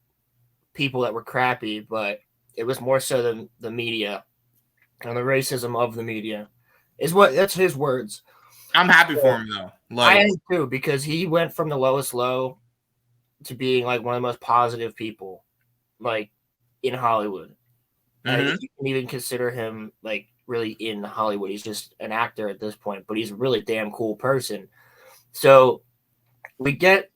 people that were crappy, but it was more so the media and the racism of the media that's his words. I'm happy for him though. I am too, because he went from the lowest low to being like one of the most positive people like in Hollywood. You can even consider him like really in Hollywood. He's just an actor at this point, but he's a really damn cool person. So we get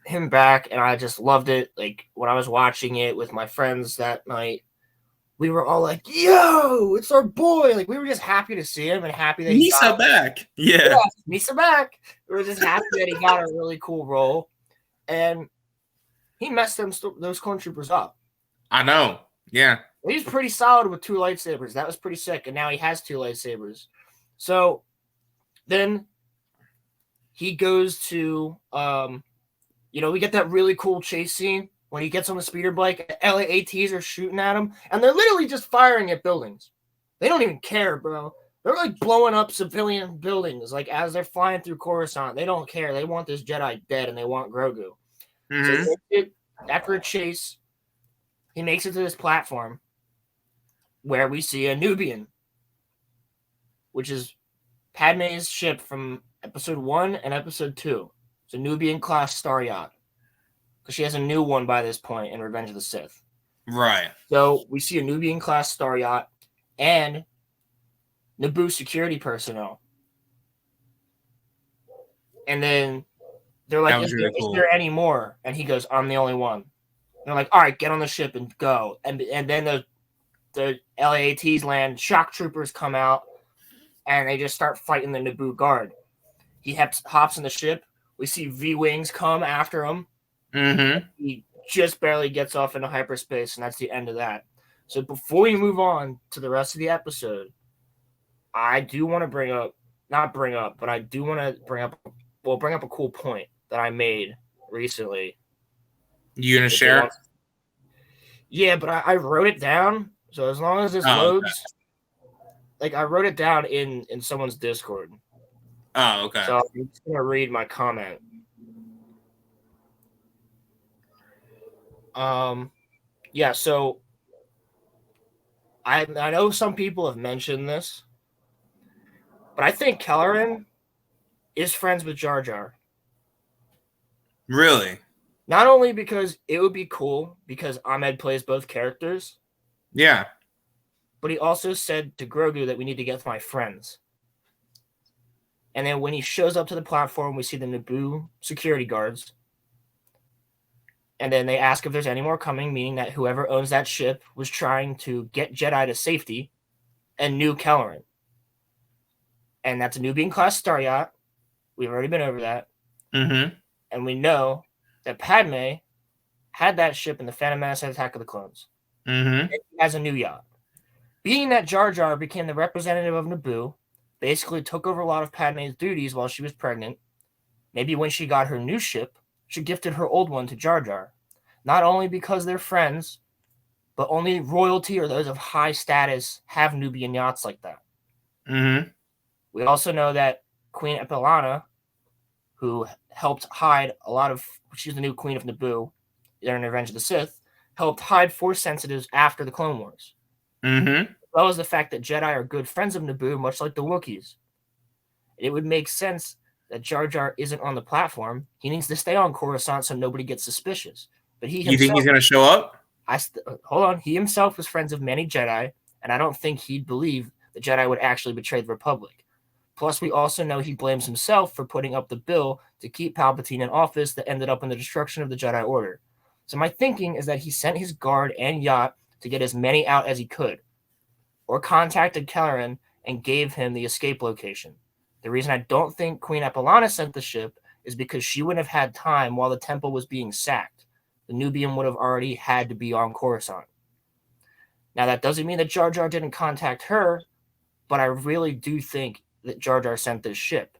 him back, and I just loved it. Like when I was watching it with my friends that night, we were all like, "Yo, it's our boy!" Like we were just happy to see him and happy that he got back. Yeah, Misa back. We were just happy that he got a really cool role, and he messed those clone troopers up. I know. Yeah, he's pretty solid with 2 lightsabers. That was pretty sick, and now he has 2 lightsabers. So then he goes to, we get that really cool chase scene when he gets on the speeder bike. LAATs are shooting at him, and they're literally just firing at buildings. They don't even care, bro. They're like blowing up civilian buildings, like as they're flying through Coruscant. They don't care. They want this Jedi dead, and they want Grogu. So after a chase, he makes it to this platform where we see a Nubian, which is Padme's ship from episode 1 and episode 2. It's a Nubian class star yacht, because she has a new one by this point in Revenge of the Sith. Right. So we see a Nubian class star yacht and Naboo security personnel. And then they're like, is there any more? And he goes, I'm the only one. And they're like, all right, get on the ship and go. And then the LAATs land, shock troopers come out, and they just start fighting the Naboo guard. He hops in the ship. We see V-Wings come after him. He just barely gets off into hyperspace, and that's the end of that. So before we move on to the rest of the episode, I do want to bring up a cool point that I made recently. You gonna share it? Yeah, but I wrote it down. So as long as this loads, like I wrote it down in someone's Discord. Oh, okay. So I'm just gonna read my comment. Yeah. So I know some people have mentioned this, but I think Kelleran is friends with Jar Jar. Really? Not only because it would be cool because Ahmed plays both characters. Yeah. But he also said to Grogu that we need to get to my friends. And then when he shows up to the platform, we see the Naboo security guards. And then they ask if there's any more coming, meaning that whoever owns that ship was trying to get Jedi to safety and knew Kelleran. And that's a Nubian-class star yacht. We've already been over that. And we know that Padme had that ship in the Phantom Menace and Attack of the Clones. As a new yacht. Being that Jar Jar became the representative of Naboo, basically took over a lot of Padme's duties while she was pregnant. Maybe when she got her new ship, she gifted her old one to Jar Jar. Not only because they're friends, but only royalty or those of high status have Nubian yachts like that. We also know that Queen Epilana, who helped hide a lot of... She's the new Queen of Naboo during Revenge of the Sith, helped hide Force sensitives after the Clone Wars. As well as the fact that Jedi are good friends of Naboo, much like the Wookiees. It would make sense that Jar Jar isn't on the platform. He needs to stay on Coruscant so nobody gets suspicious. But you think he's going to show up? Hold on. He himself was friends of many Jedi, and I don't think he'd believe the Jedi would actually betray the Republic. Plus, we also know he blames himself for putting up the bill to keep Palpatine in office that ended up in the destruction of the Jedi Order. So my thinking is that he sent his guard and yacht to get as many out as he could, or contacted Kelleran and gave him the escape location. The reason I don't think Queen Epilana sent the ship is because she wouldn't have had time while the temple was being sacked. The Nubian would have already had to be on Coruscant. Now, that doesn't mean that Jar Jar didn't contact her, but I really do think that Jar Jar sent this ship.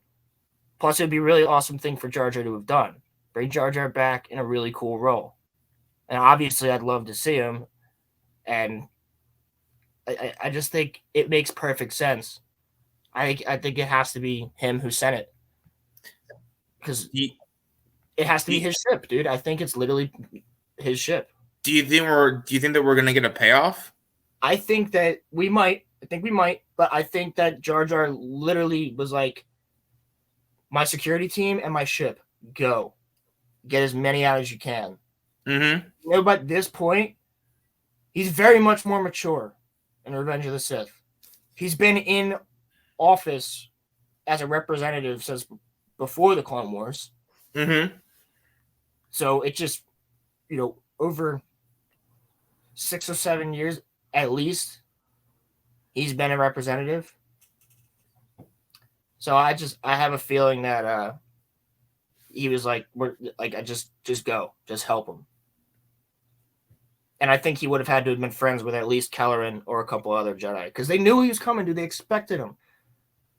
Plus, it'd be a really awesome thing for Jar Jar to have done. Bring Jar Jar back in a really cool role. And obviously, I'd love to see him. And I just think it makes perfect sense. I think it has to be him who sent it. Because it has to be his ship, dude. I think it's literally his ship. Do you think that we're gonna get a payoff? I think that we might. But I think that Jar Jar literally was like, my security team and my ship, go. Get as many out as you can. Mm-hmm. You know, but at this point, he's very much more mature in Revenge of the Sith. He's been in office as a representative since before the Clone Wars. Mm-hmm. So it just, over 6 or 7 years at least, he's been a representative. So I have a feeling that he was like, I just go, just help him. And I think he would have had to have been friends with at least Kelleran or a couple other Jedi because they knew he was coming. Dude, they expected him.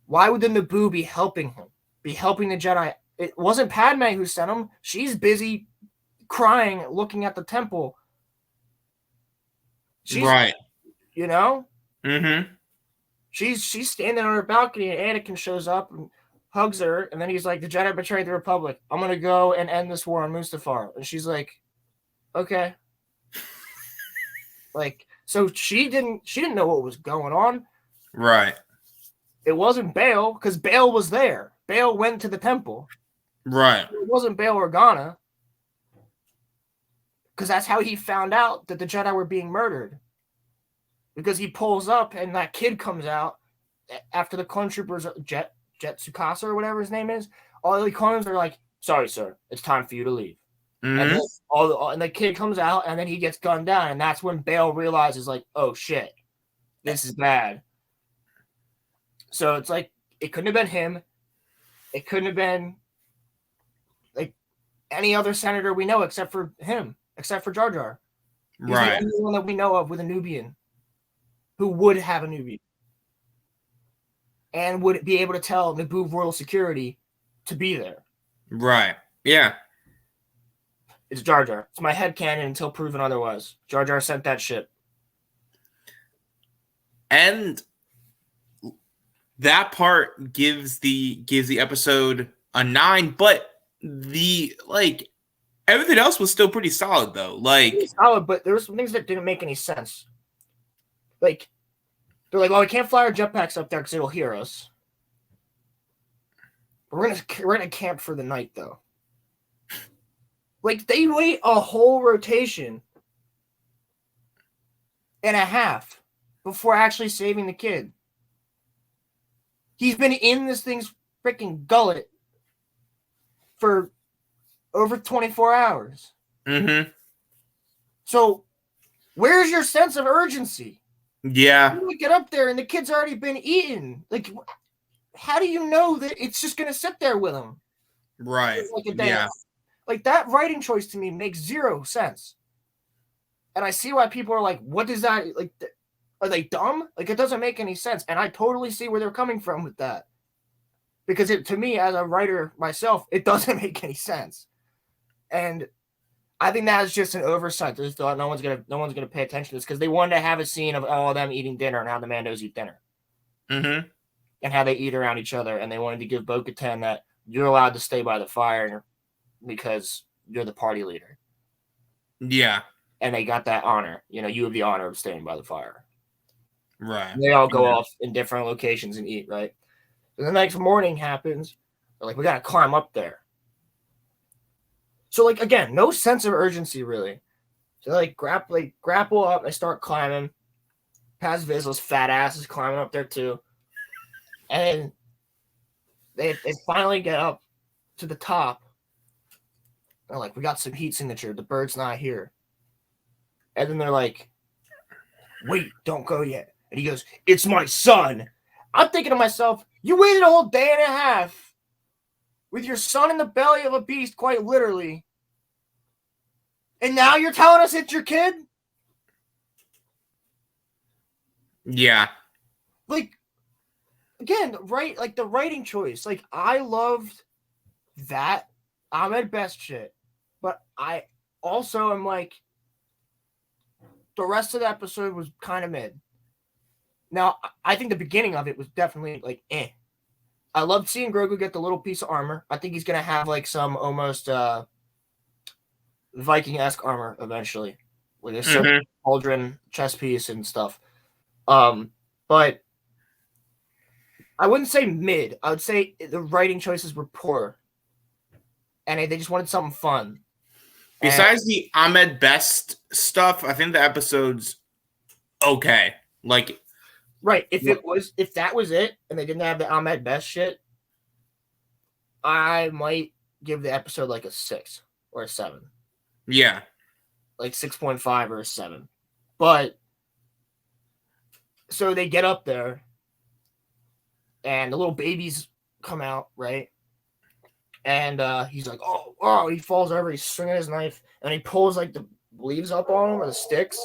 Why would the Naboo be helping him? Be helping the Jedi? It wasn't Padme who sent him. She's busy crying, looking at the temple. She's, right. Mm-hmm. She's standing on her balcony, and Anakin shows up and hugs her, and then he's like, "The Jedi betrayed the Republic. I'm gonna go and end this war on Mustafar." And she's like, "Okay." Like, so she didn't know what was going on. Right. It wasn't Bail, because Bail was there. Bail went to the temple. Right. It wasn't Bail Organa, because that's how he found out that the Jedi were being murdered. Because he pulls up and that kid comes out after the clone troopers, Jet Tsukasa or whatever his name is. All the clones are like, "Sorry, sir, it's time for you to leave." Mm-hmm. And the kid comes out and then he gets gunned down, and that's when Bail realizes, like, "Oh shit, this is bad." So it's like, it couldn't have been him. It couldn't have been like any other senator we know except for him, except for Jar Jar. He's right. the only one that we know of with a Nubian who would have a Nubian and would be able to tell Naboo Royal Security to be there. Right. Yeah. It's Jar Jar. It's my headcanon until proven otherwise. Jar Jar sent that ship. And that part gives the episode a 9, but everything else was still pretty solid though. Solid, but there were some things that didn't make any sense. Like, they're like, "Oh, we can't fly our jetpacks up there because it'll hear us. We're gonna camp for the night though." Like, they wait a whole rotation and a half before actually saving the kid. He's been in this thing's freaking gullet for over 24 hours. Mm-hmm. So, where's your sense of urgency? Yeah. You get up there and the kid's already been eaten. Like, how do you know that it's just going to sit there with him? Right. Yeah. Like, that writing choice to me makes zero sense. And I see why people are like, what is that? Like, are they dumb? Like, it doesn't make any sense. And I totally see where they're coming from with that. Because to me, as a writer myself, it doesn't make any sense. And I think that is just an oversight. They just thought no one's gonna pay attention to this because they wanted to have a scene of all of them eating dinner and how the Mandos eat dinner. Mm-hmm. And how they eat around each other. And they wanted to give Bo-Katan that you're allowed to stay by the fire because you're the party leader. Yeah. And they got that honor. You have the honor of staying by the fire. Right. And they all go off in different locations and eat, right? And the next morning happens. They're like, we got to climb up there. So, like, again, no sense of urgency, really. So, they grapple up. They start climbing. Paz Vizsla's fat ass is climbing up there, too. And they finally get up to the top. They're like, we got some heat signature. The bird's not here. And then they're like, wait, don't go yet. And he goes, it's my son. I'm thinking to myself, you waited a whole day and a half with your son in the belly of a beast, quite literally. And now you're telling us it's your kid? Yeah. Like, again, right? Like, the writing choice. Like, I loved that Ahmed Best shit, but I also am like, the rest of the episode was kind of mid. Now, I think the beginning of it was definitely like, eh. I loved seeing Grogu get the little piece of armor. I think he's gonna have like some almost Viking-esque armor eventually, with his silver cauldron chest piece and stuff. But I wouldn't say mid. I would say the writing choices were poor, and they just wanted something fun. Besides the Ahmed Best stuff, I think the episode's okay. Like, right, if that was it, and they didn't have the Ahmed Best shit, I might give the episode like a 6 or a 7. Yeah, like 6.5 or a 7. But so they get up there, and the little babies come out, right? And he's like, oh, he falls over, he's swinging his knife, and he pulls like the leaves up on him or the sticks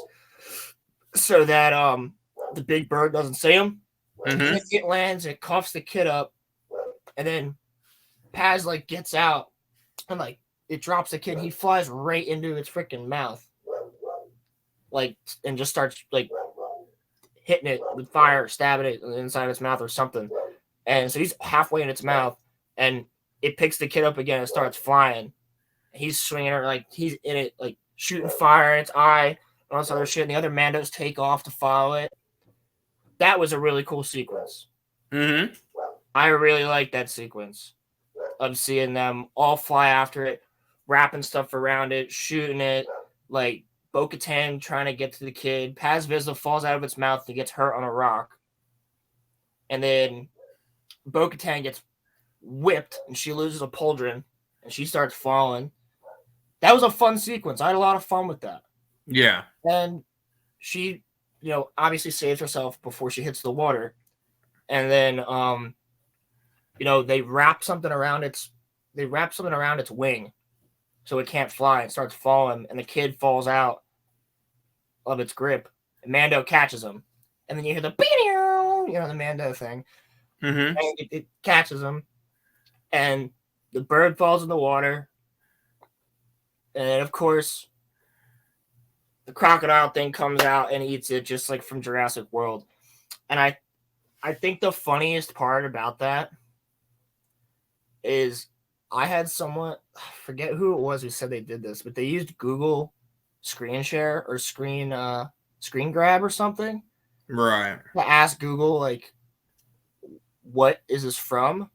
so that the big bird doesn't see him. And it lands, it cuffs the kid up, and then Paz like gets out and like it drops the kid, he flies right into its freaking mouth. Like, and just starts like hitting it with fire, stabbing it inside its mouth or something. And so he's halfway in its mouth, and it picks the kid up again and starts flying. He's swinging her, like he's in it, like shooting fire in its eye and all this other shit. And the other Mandos take off to follow it. That was a really cool sequence. I really like that sequence of seeing them all fly after it, wrapping stuff around it, shooting it, like Bo-Katan trying to get to the kid. Paz Vizsla falls out of its mouth and gets hurt on a rock. And then Bo-Katan gets whipped and she loses a pauldron and she starts falling. That was a fun sequence. I had a lot of fun with that. Yeah. And she, obviously saves herself before she hits the water. And then they wrap something around its wing so it can't fly and starts falling, and the kid falls out of its grip. And Mando catches him. And then you hear the the Mando thing. And it catches him. And the bird falls in the water. And of course, the crocodile thing comes out and eats it, just like from Jurassic World. And I think the funniest part about that is I had someone, I forget who it was who said they did this, but they used Google screen share or screen grab or something. Right. To ask Google, like, what is this from?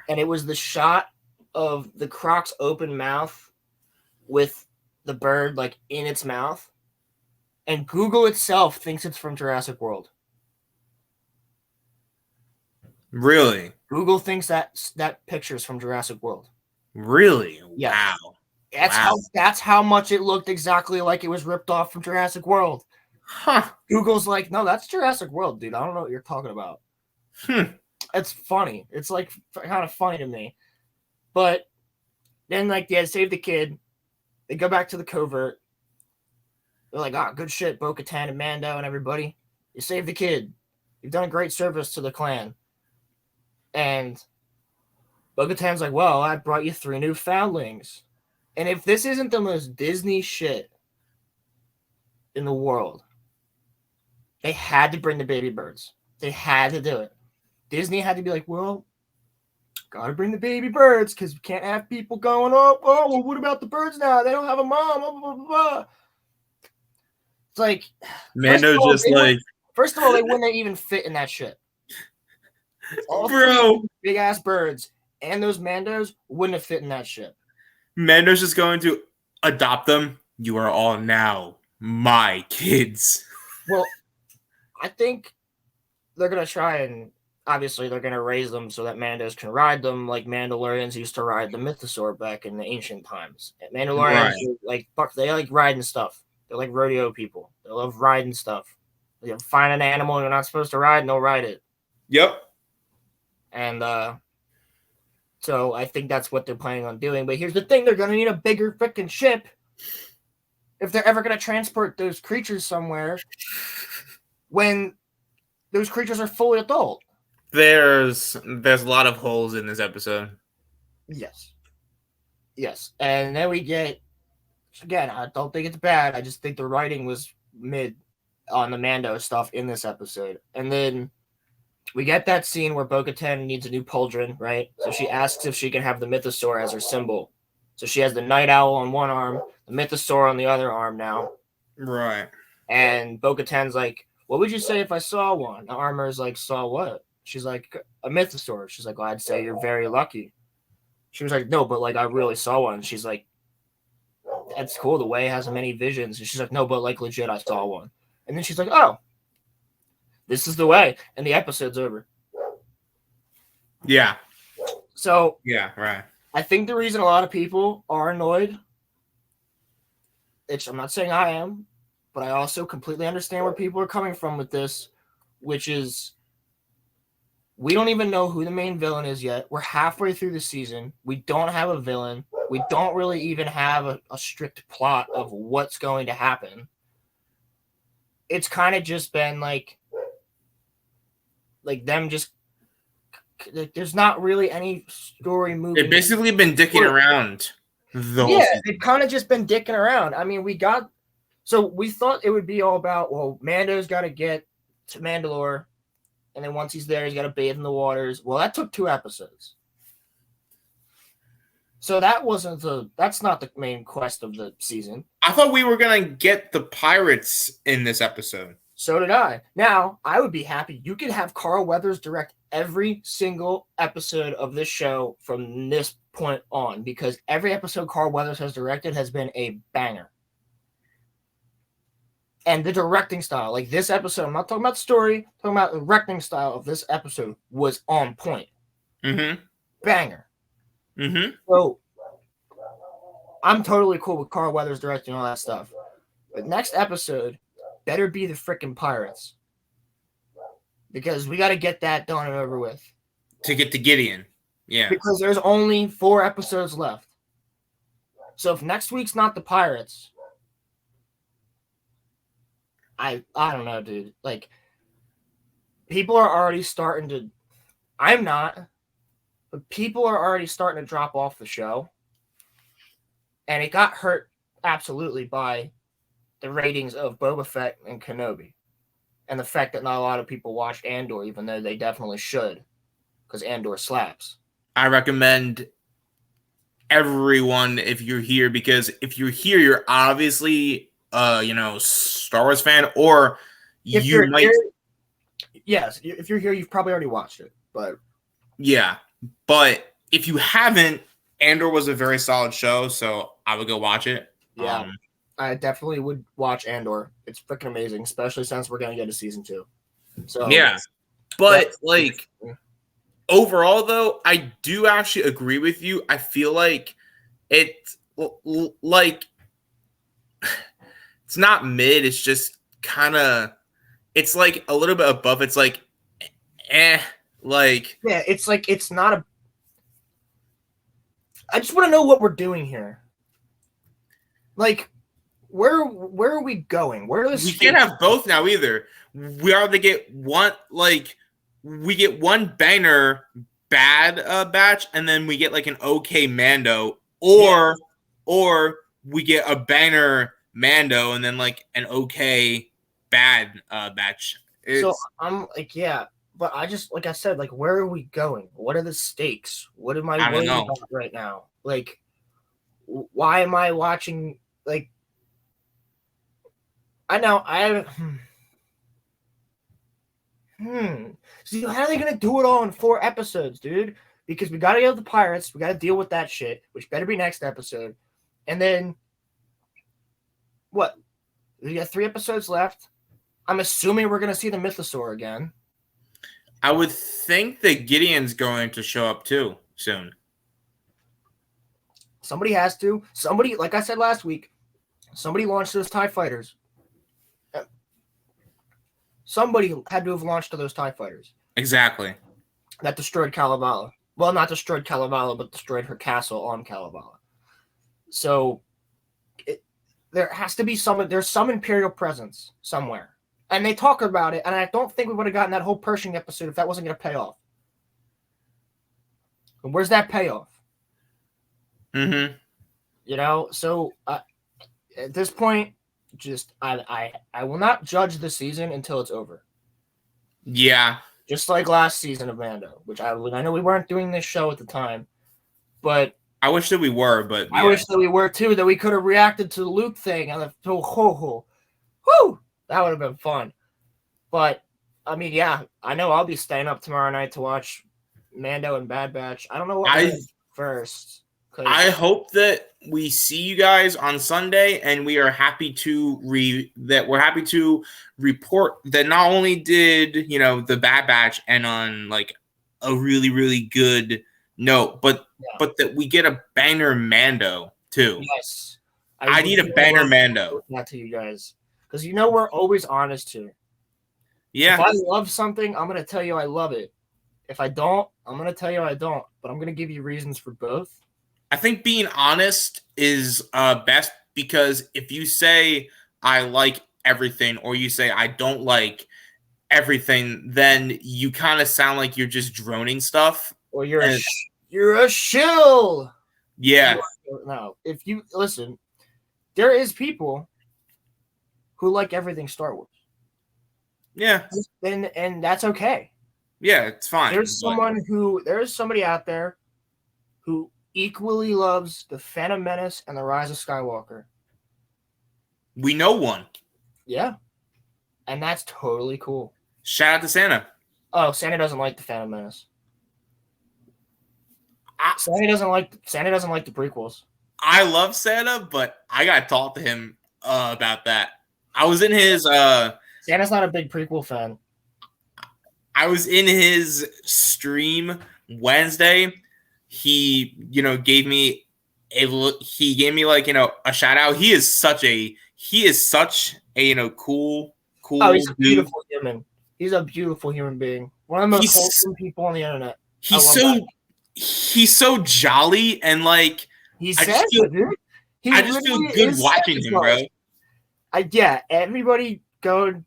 And it was the shot of the croc's open mouth with the bird, like, in its mouth. And Google itself thinks it's from Jurassic World. Really? Google thinks that picture's from Jurassic World. Really? Yes. Wow. That's how much it looked exactly like it was ripped off from Jurassic World. Huh. Google's like, no, that's Jurassic World, dude. I don't know what you're talking about. It's funny. It's like kind of funny to me. But then, like, they save the kid. They go back to the covert. They're like, good shit, Bo-Katan and Mando and everybody. You saved the kid. You've done a great service to the clan. And Bo-Katan's like, well, I brought you 3 new foundlings. And if this isn't the most Disney shit in the world, they had to bring the baby birds. They had to do it. Disney had to be like, well, gotta bring the baby birds because we can't have people going, oh, well, what about the birds now? They don't have a mom. Blah, blah, blah. It's like, Mando just like, first of all, they wouldn't even fit in that shit. All bro, big ass birds and those Mandos wouldn't have fit in that shit. Mando's just going to adopt them. You are all now my kids. Well, I think they're gonna try and obviously they're gonna raise them so that Mandos can ride them like Mandalorians used to ride the Mythosaur back in the ancient times. And Mandalorians they like riding stuff. They're like rodeo people. They love riding stuff. You find an animal you're not supposed to ride, and they'll ride it. Yep. And so I think that's what they're planning on doing. But here's the thing: they're gonna need a bigger freaking ship if they're ever gonna transport those creatures somewhere when those creatures are fully adult. There's a lot of holes in this episode. Yes. Yes. And then we get, again, I don't think it's bad. I just think the writing was mid on the Mando stuff in this episode. And then we get that scene where Bo-Katan needs a new pauldron, right? So she asks if she can have the mythosaur as her symbol. So she has the night owl on one arm, the mythosaur on the other arm now. Right. And Bo-Katan's like, what would you say if I saw one? The armor's like, saw what? She's like, a mythosaur. She's like, well, I'd say you're very lucky. She was like, no, but like I really saw one. She's like, that's cool. The way has many visions. And she's like, no, but like legit, I saw one. And then she's like, oh, this is the way. And the episode's over. Yeah. So Yeah, right. I think the reason a lot of people are annoyed, I'm not saying I am, but I also completely understand where people are coming from with this, which is we don't even know who the main villain is yet. We're halfway through the season. We don't have a villain. We don't really even have a strict plot of what's going to happen. It's kind of just been like them just there's not really any story moving. They've basically been dicking around the whole season. They've kind of just been dicking around. I mean, we thought it would be all about, well, Mando's got to get to Mandalore, and then once he's there, he's got to bathe in the waters. Well, that took 2 episodes. So that's not the main quest of the season. I thought we were going to get the pirates in this episode. So did I. Now, I would be happy. You could have Carl Weathers direct every single episode of this show from this point on, because every episode Carl Weathers has directed has been a banger. And the directing style, like this episode, I'm not talking about story, I'm talking about the directing style of this episode was on point. Mm-hmm. Banger. Mm-hmm. So I'm totally cool with Carl Weathers directing all that stuff. But next episode better be the freaking pirates. Because we got to get that done and over with. To get to Gideon. Yeah. Because there's only 4 episodes left. So if next week's not the pirates, I don't know, dude. Like, people are already starting to... I'm not. But people are already starting to drop off the show. And it got hurt absolutely by the ratings of Boba Fett and Kenobi. And the fact that not a lot of people watched Andor, even though they definitely should. Because Andor slaps. I recommend everyone, if you're here, because if you're here, you're obviously Star Wars fan, or If you might... Yes, if you're here, you've probably already watched it. But yeah. But if you haven't, Andor was a very solid show, so I would go watch it. Yeah. I definitely would watch Andor. It's freaking amazing, especially since we're going to get a season 2. So yeah. But, like, overall, though, I do actually agree with you. I feel like it's, like, it's not mid. It's just kind of, it's, like, a little bit above. It's, like, like. Yeah, it's, like, it's not a. I just want to know what we're doing here. Like, where are we going? Where are the We can't have both now either. We either get one, like, we get one banger bad batch, and then we get like an okay Mando, or we get a banger Mando and then like an okay bad batch. So I'm like, yeah, but I just, like I said, like, where are we going? What are the stakes? What am I worried about right now? Like, why am I watching? Like, I know See, how are they gonna do it all in 4 episodes, dude? Because we gotta get the pirates, we gotta deal with that shit, which better be next episode. And then what? We got 3 episodes left. I'm assuming we're gonna see the Mythosaur again. I would think that Gideon's going to show up too soon. Somebody has to. Somebody, like I said last week, somebody launched those TIE fighters. Somebody had to have launched those TIE fighters. Exactly. That destroyed Kalevala. Well, not destroyed Kalevala, but destroyed her castle on Kalevala. So there has to be there's some Imperial presence somewhere. And they talk about it, and I don't think we would have gotten that whole Pershing episode if that wasn't going to pay off. And where's that payoff? Mm-hmm. So at this point, just I will not judge the season until it's over. Yeah. Just like last season of Mando, which I know we weren't doing this show at the time, but I wish that we were, but I yeah. wish that we were too. That we could have reacted to the Luke thing and whoo, that would have been fun. But I mean, yeah, I know I'll be staying up tomorrow night to watch Mando and Bad Batch. I don't know what we're doing first. I hope that we see you guys on Sunday, and we are happy to report that not only did the Bad Batch end on like a really really good note, but that we get a banger Mando too. Yes, I need a banger Mando. That to you guys, because we're always honest here. Yeah. If I love something, I'm gonna tell you I love it. If I don't, I'm gonna tell you I don't. But I'm gonna give you reasons for both. I think being honest is best, because if you say I like everything or you say I don't like everything, then you kind of sound like you're just droning stuff. Or you're a shill. Yeah. No, if you listen, there is people who like everything Star Wars. Yeah. And that's okay. Yeah, it's fine. There's somebody out there who equally loves the Phantom Menace and the Rise of Skywalker. We know one. Yeah. And that's totally cool. Shout out to Santa. Oh, Santa doesn't like the Phantom Menace. Santa doesn't like the prequels. I love Santa, but I gotta talk to him about that. I was in his Santa's not a big prequel fan. I was in his stream Wednesday. He, gave me like, a shout out. He is such a cool he's a dude. beautiful human. He's a beautiful human being. One of the most wholesome people on the internet. He's so jolly, and like I just feel good watching him, bro. Everybody go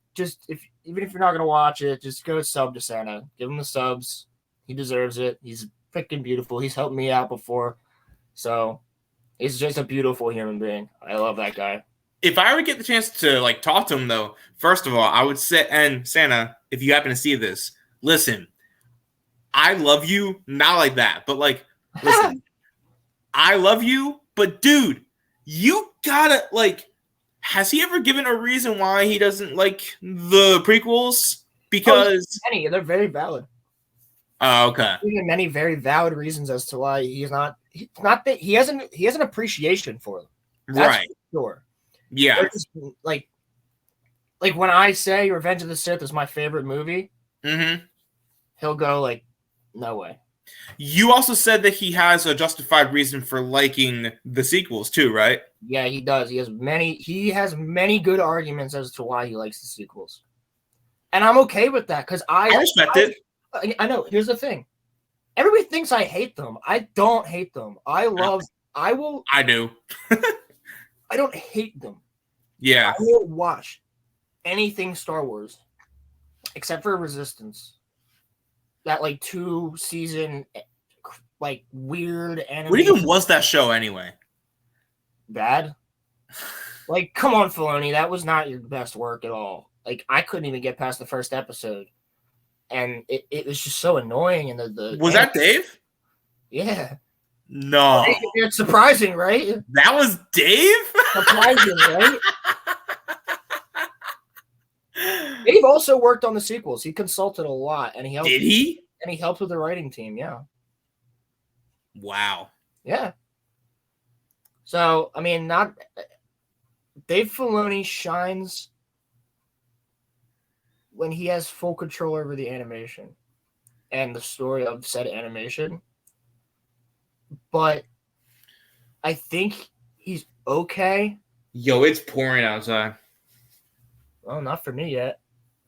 even if you're not gonna watch it, just go sub to Santa. Give him the subs. He deserves it. He's freaking beautiful. He's helped me out before. So he's just a beautiful human being. I love that guy. If I ever get the chance to like talk to him though, first of all, I would say, and Santa, if you happen to see this, listen, I love you, not like that, but like, listen, I love you, but dude, you gotta like, has he ever given a reason why he doesn't like the prequels? Because they're very valid. Oh, okay. There's many very valid reasons as to why he's not that he has an appreciation for them. That's right. For sure. Yeah. Like when I say Revenge of the Sith is my favorite movie, he'll go like, no way. You also said that he has a justified reason for liking the sequels too, right? Yeah, he does. He has many good arguments as to why he likes the sequels. And I'm okay with that because I respect it. I know. Here's the thing. Everybody thinks I hate them. I don't hate them. I do. I don't hate them. Yeah. I will watch anything Star Wars except for Resistance. That like 2-season like weird animation. What even was that show anyway? Bad. Like, come on, Filoni. That was not your best work at all. Like, I couldn't even get past the first episode. And it was just so annoying. And was that Dave? Yeah. No. It's surprising, right? That was Dave? Surprising, right? Dave also worked on the sequels. He consulted a lot, and he helped. Did he? And he helped with the writing team. Yeah. Wow. Yeah. So I mean, Dave Filoni shines when he has full control over the animation and the story of said animation. But I think he's okay. Yo, it's pouring outside. Well, not for me yet.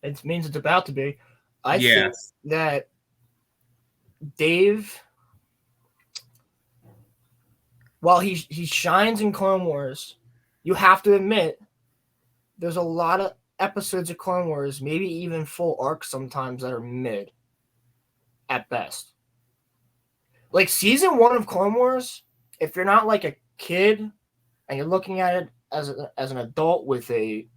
It means it's about to be. I think that Dave, while he shines in Clone Wars, you have to admit there's a lot of episodes of Clone Wars, maybe even full arcs sometimes, that are mid at best. Like season 1 of Clone Wars if you're not like a kid and you're looking at it as an adult with an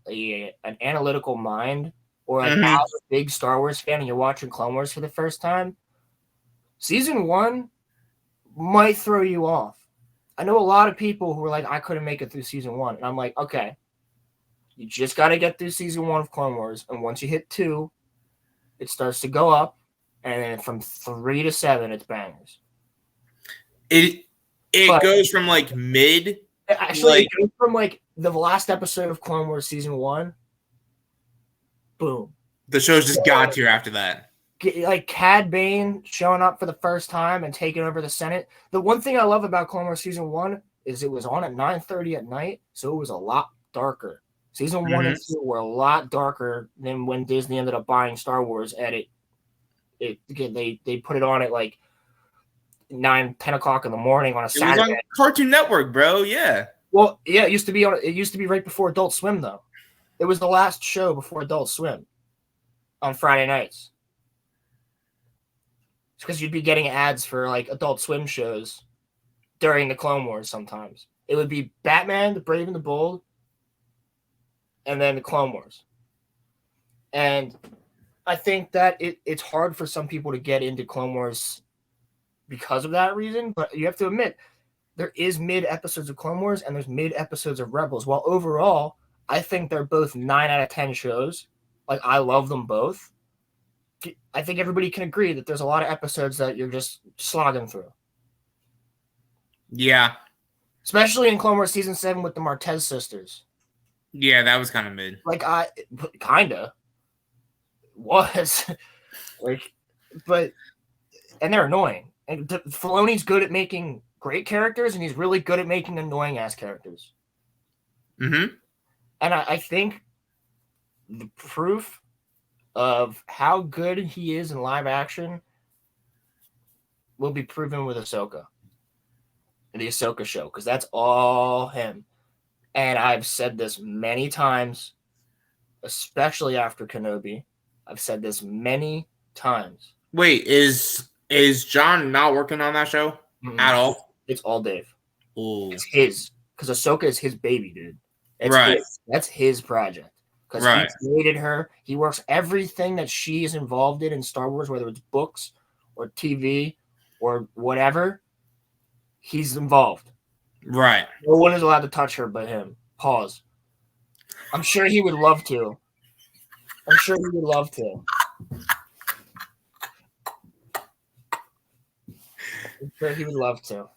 analytical mind, or like Mhm. as a big Star Wars fan and you're watching Clone Wars for the first time, season 1 might throw you off. I know a lot of people who are like, I couldn't make it through season 1, and I'm like, okay, you just got to get through season 1 of Clone Wars, and once you hit 2, it starts to go up, and then from 3 to 7, it's bangers. It goes from like mid. Actually, Like, it goes from like the last episode of Clone Wars season 1, boom. the show's just god tier after that. Like Cad Bane showing up for the first time and taking over the Senate. The one thing I love about Clone Wars season 1 is it was on at 9:30 at night, so it was a lot darker. Season 1 and 2 were a lot darker than when Disney ended up buying Star Wars. They put it on at like 9-10 o'clock in the morning on a Saturday. It was on Cartoon Network, bro. Yeah. Well, yeah, it used to be right before Adult Swim, though. It was the last show before Adult Swim on Friday nights. It's because you'd be getting ads for like Adult Swim shows during the Clone Wars sometimes. It would be Batman, the Brave and the Bold, and then the Clone Wars. And I think that it's hard for some people to get into Clone Wars because of that reason, but you have to admit, there is mid episodes of Clone Wars and there's mid episodes of Rebels. While overall, I think they're both 9 out of 10 shows. Like, I love them both. I think everybody can agree that there's a lot of episodes that you're just slogging through. Yeah. Especially in Clone Wars Season 7 with the Martez sisters. Yeah, that was kind of mid. Like, kinda was. And they're annoying. And Filoni's good at making great characters, and he's really good at making annoying-ass characters. Mm-hmm. And I think the proof of how good he is in live action will be proven with Ahsoka. The Ahsoka show, because that's all him. And I've said this many times, especially after Kenobi. I've said this many times. Wait, is John not working on that show at all? It's all Dave. Ooh. It's his, because Ahsoka is his baby, dude. Right. That's his project. Because he created her. He works everything that she is involved in Star Wars, whether it's books or TV or whatever. He's involved. Right. No one is allowed to touch her but him. Pause. I'm sure he would love to. I'm sure he would love to.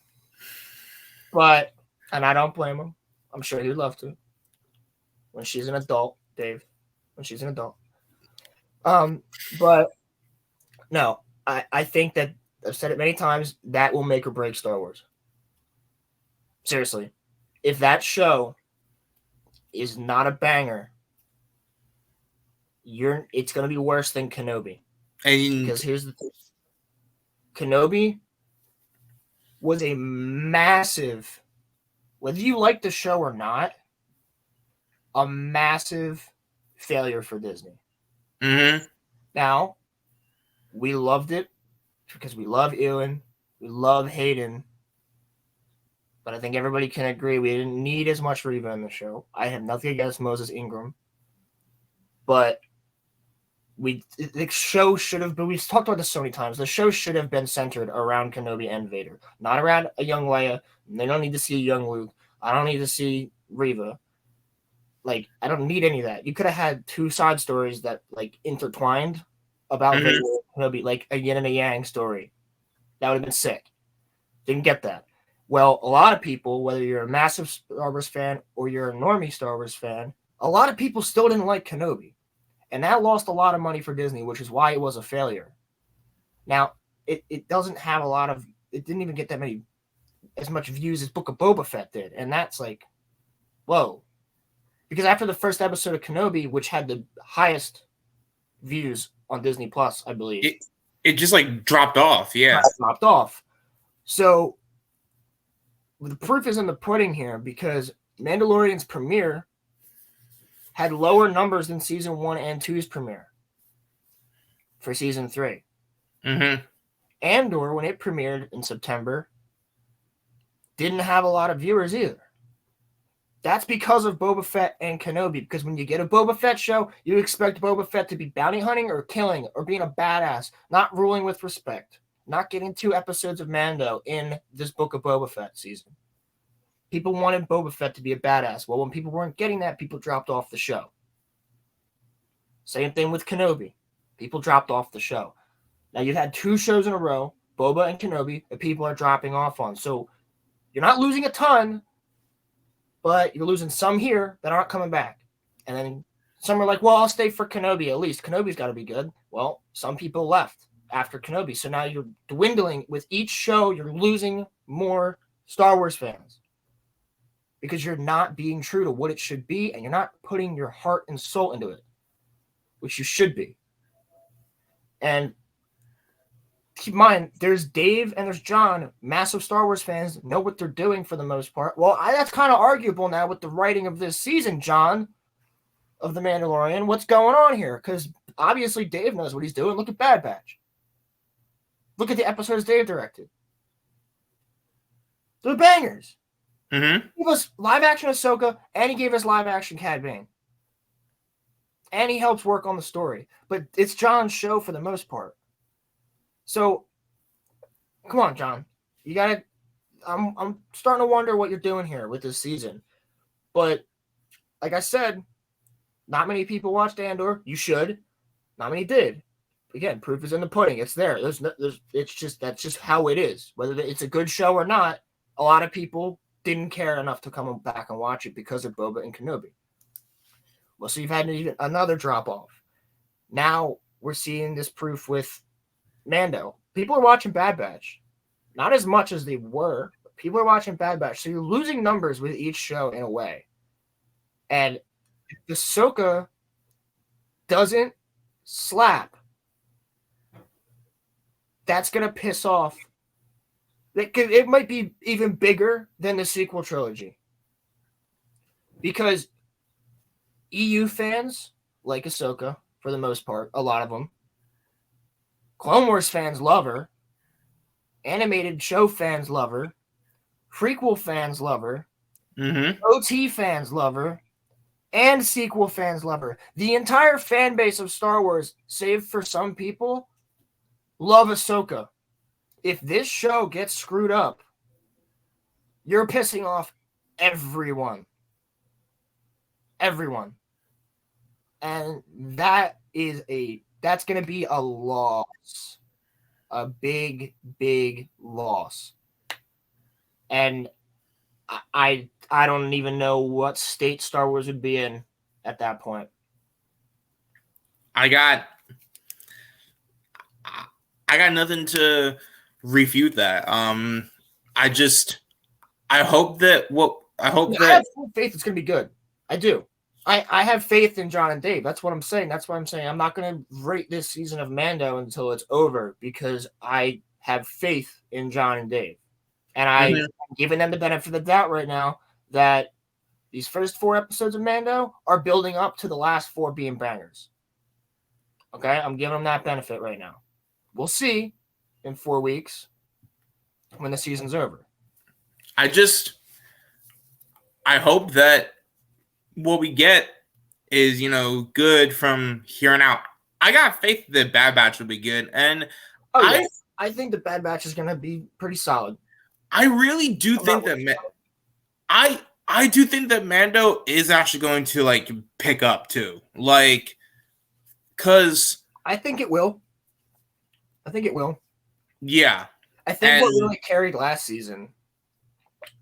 But, and I don't blame him. I'm sure he would love to. When she's an adult, Dave. When she's an adult. But, no. I think that, I've said it many times, that will make or break Star Wars. Seriously. If that show is not a banger, it's going to be worse than Kenobi. Because here's the thing. Kenobi was a massive, whether you like the show or not, a massive failure for Disney. Mm-hmm. Now, we loved it because we love Ewan, we love Hayden, but I think everybody can agree we didn't need as much Reva in the show. I have nothing against Moses Ingram, but the show should have been, we've talked about this so many times, the show should have been centered around Kenobi and Vader, not around a young Leia. They don't need to see a young Luke. I don't need to see Reva. Like, I don't need any of that. You could have had 2 side stories that, like, intertwined about Vader and Kenobi, like a yin and a yang story. That would have been sick. Didn't get that. Well, a lot of people, whether you're a massive Star Wars fan or you're a normie Star Wars fan, a lot of people still didn't like Kenobi. And that lost a lot of money for Disney, which is why it was a failure. Now, it doesn't have a lot of, it didn't even get as much views as Book of Boba Fett did. And that's like, whoa. Because after the first episode of Kenobi, which had the highest views on Disney Plus, I believe. It just like dropped off, yeah. Dropped off. So the proof is in the pudding here, because Mandalorian's premiere had lower numbers than season 1 and 2's premiere for season 3. Mm-hmm. Andor, when it premiered in September, didn't have a lot of viewers either. That's because of Boba Fett and Kenobi. Because when you get a Boba Fett show, you expect Boba Fett to be bounty hunting or killing or being a badass, not ruling with respect, not getting 2 episodes of Mando in this Book of Boba Fett season. People wanted Boba Fett to be a badass. Well, when people weren't getting that, people dropped off the show. Same thing with Kenobi. People dropped off the show. Now you've had 2 shows in a row, Boba and Kenobi, that people are dropping off on. So you're not losing a ton, but you're losing some here that aren't coming back. And then some are like, well, I'll stay for Kenobi at least. Kenobi's got to be good. Well, some people left after Kenobi. So now you're dwindling. With each show, you're losing more Star Wars fans because you're not being true to what it should be, and you're not putting your heart and soul into it, which you should be. And keep in mind, there's Dave and there's John, massive Star Wars fans, know what they're doing for the most part. Well, that's kind of arguable now with the writing of this season, John, of The Mandalorian. What's going on here? Because obviously Dave knows what he's doing. Look at Bad Batch. Look at the episodes Dave directed. They're bangers. Mm-hmm. He gave us live action Ahsoka, and he gave us live action Cad Bane. And he helps work on the story. But it's John's show for the most part. So, come on, John. You gotta. I'm starting to wonder what you're doing here with this season. But like I said, not many people watched Andor. You should. Not many did. Again, proof is in the pudding. It's there. It's just that's just how it is. Whether it's a good show or not, a lot of people didn't care enough to come back and watch it because of Boba and Kenobi. Well, so you've had another drop off. Now we're seeing this proof with Mando. People are watching Bad Batch. Not as much as they were, but people are watching Bad Batch. So you're losing numbers with each show in a way. And if Ahsoka doesn't slap, that's going to piss off. It might be even bigger than the sequel trilogy. Because EU fans like Ahsoka, for the most part, a lot of them. Clone Wars fans love her. Animated show fans love her. Prequel fans love her. Mm-hmm. OT fans love her. And sequel fans love her. The entire fan base of Star Wars, save for some people, love Ahsoka. If this show gets screwed up, you're pissing off everyone. Everyone. And that's going to be a loss. A big, big loss. And I don't even know what state Star Wars would be in at that point. I got nothing to refute that. I hope that I have full faith it's going to be good. I do. I have faith in John and Dave. That's what I'm saying. That's what I'm saying. I'm not going to rate this season of Mando until it's over because I have faith in John and Dave. And I'm giving them the benefit of the doubt right now that these first 4 episodes of Mando are building up to the last 4 being bangers. Okay? I'm giving them that benefit right now. We'll see in 4 weeks when the season's over. I hope that what we get is, good from here on out. I got faith that Bad Batch will be good. And I think the Bad Batch is going to be pretty solid. I really do think that I do think that Mando is actually going to pick up too. Cuz I think it will. Yeah. I think what really carried last season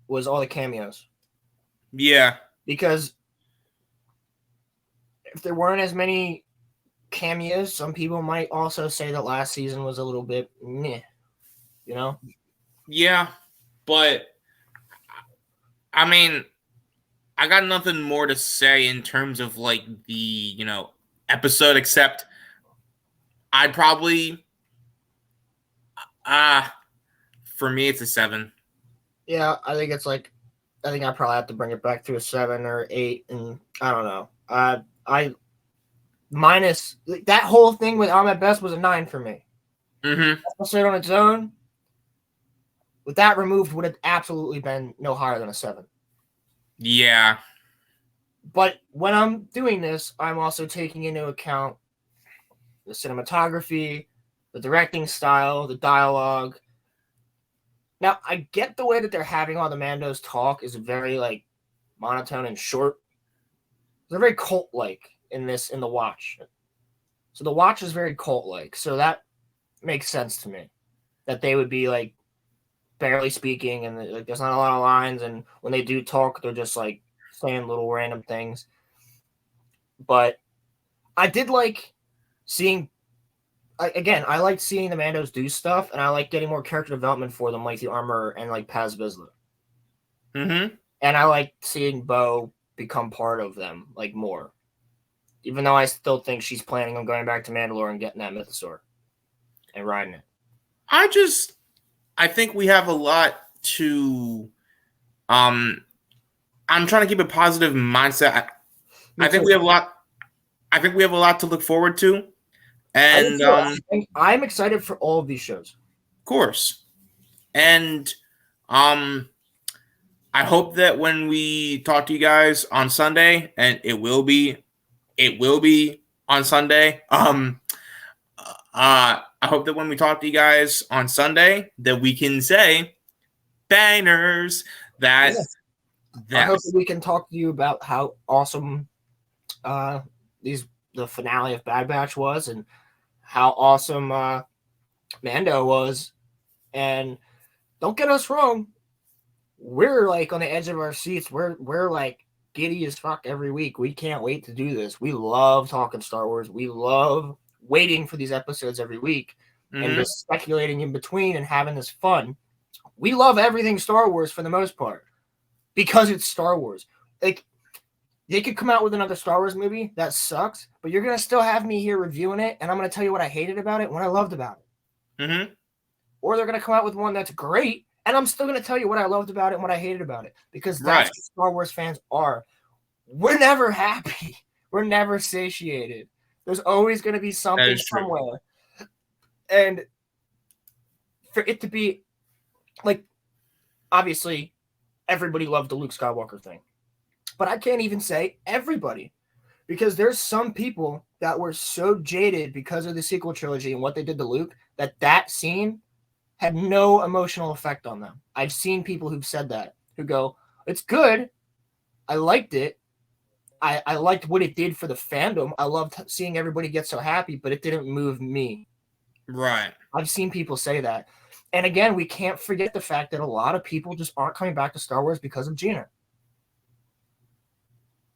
was all the cameos. Yeah. Because if there weren't as many cameos, some people might also say that last season was a little bit meh. Yeah. But I mean, I got nothing more to say in terms of the, episode, except I'd probably for me it's a 7. Yeah, I think it's I probably have to bring it back to a 7 or 8, and I don't know. I minus that whole thing with Ahmed Best was a 9 for me. Mm-hmm. Episode on its own, with that removed, would have absolutely been no higher than a 7. Yeah. But when I'm doing this, I'm also taking into account the cinematography, the directing style, the dialogue. Now, I get the way that they're having all the Mandos talk is very like monotone and short. They're very cult-like in the Watch. So the Watch is very cult-like. So that makes sense to me that they would be like barely speaking and like there's not a lot of lines, and when they do talk, they're just like saying little random things. But I did like seeing. I like seeing the Mandos do stuff, and I like getting more character development for them, like the Armor and like Paz Vizsla. Mm-hmm. And I like seeing Bo become part of them, like more. Even though I still think she's planning on going back to Mandalore and getting that mythosaur and riding it. I think we have a lot to. I'm trying to keep a positive mindset. I think we have a lot. I think we have a lot to look forward to, and I'm excited for all of these shows. Of course, and I hope that when we talk to you guys on Sunday, and it will be on Sunday. I hope that when we talk to you guys on Sunday, that we can say bangers. I hope that we can talk to you about how awesome the finale of Bad Batch was, and how awesome Mando was. And don't get us wrong, we're like on the edge of our seats. We're like giddy as fuck every week. We can't wait to do this. We love talking Star Wars. We love waiting for these episodes every week and just speculating in between and having this fun. We love everything Star Wars for the most part because it's Star Wars. Like, they could come out with another Star Wars movie that sucks, but you're going to still have me here reviewing it, and I'm going to tell you what I hated about it and what I loved about it. Mm-hmm. Or they're going to come out with one that's great, and I'm still going to tell you what I loved about it and what I hated about it, because that's what Star Wars fans are. We're never happy. We're never satiated. There's always going to be something somewhere. And for it to be, like, obviously, everybody loved the Luke Skywalker thing. But I can't even say everybody, because there's some people that were so jaded because of the sequel trilogy and what they did to Luke that scene had no emotional effect on them. I've seen people who've said that, who go, it's good. I liked it. I liked what it did for the fandom. I loved seeing everybody get so happy, but it didn't move me. Right. I've seen people say that. And again, we can't forget the fact that a lot of people just aren't coming back to Star Wars because of Gina.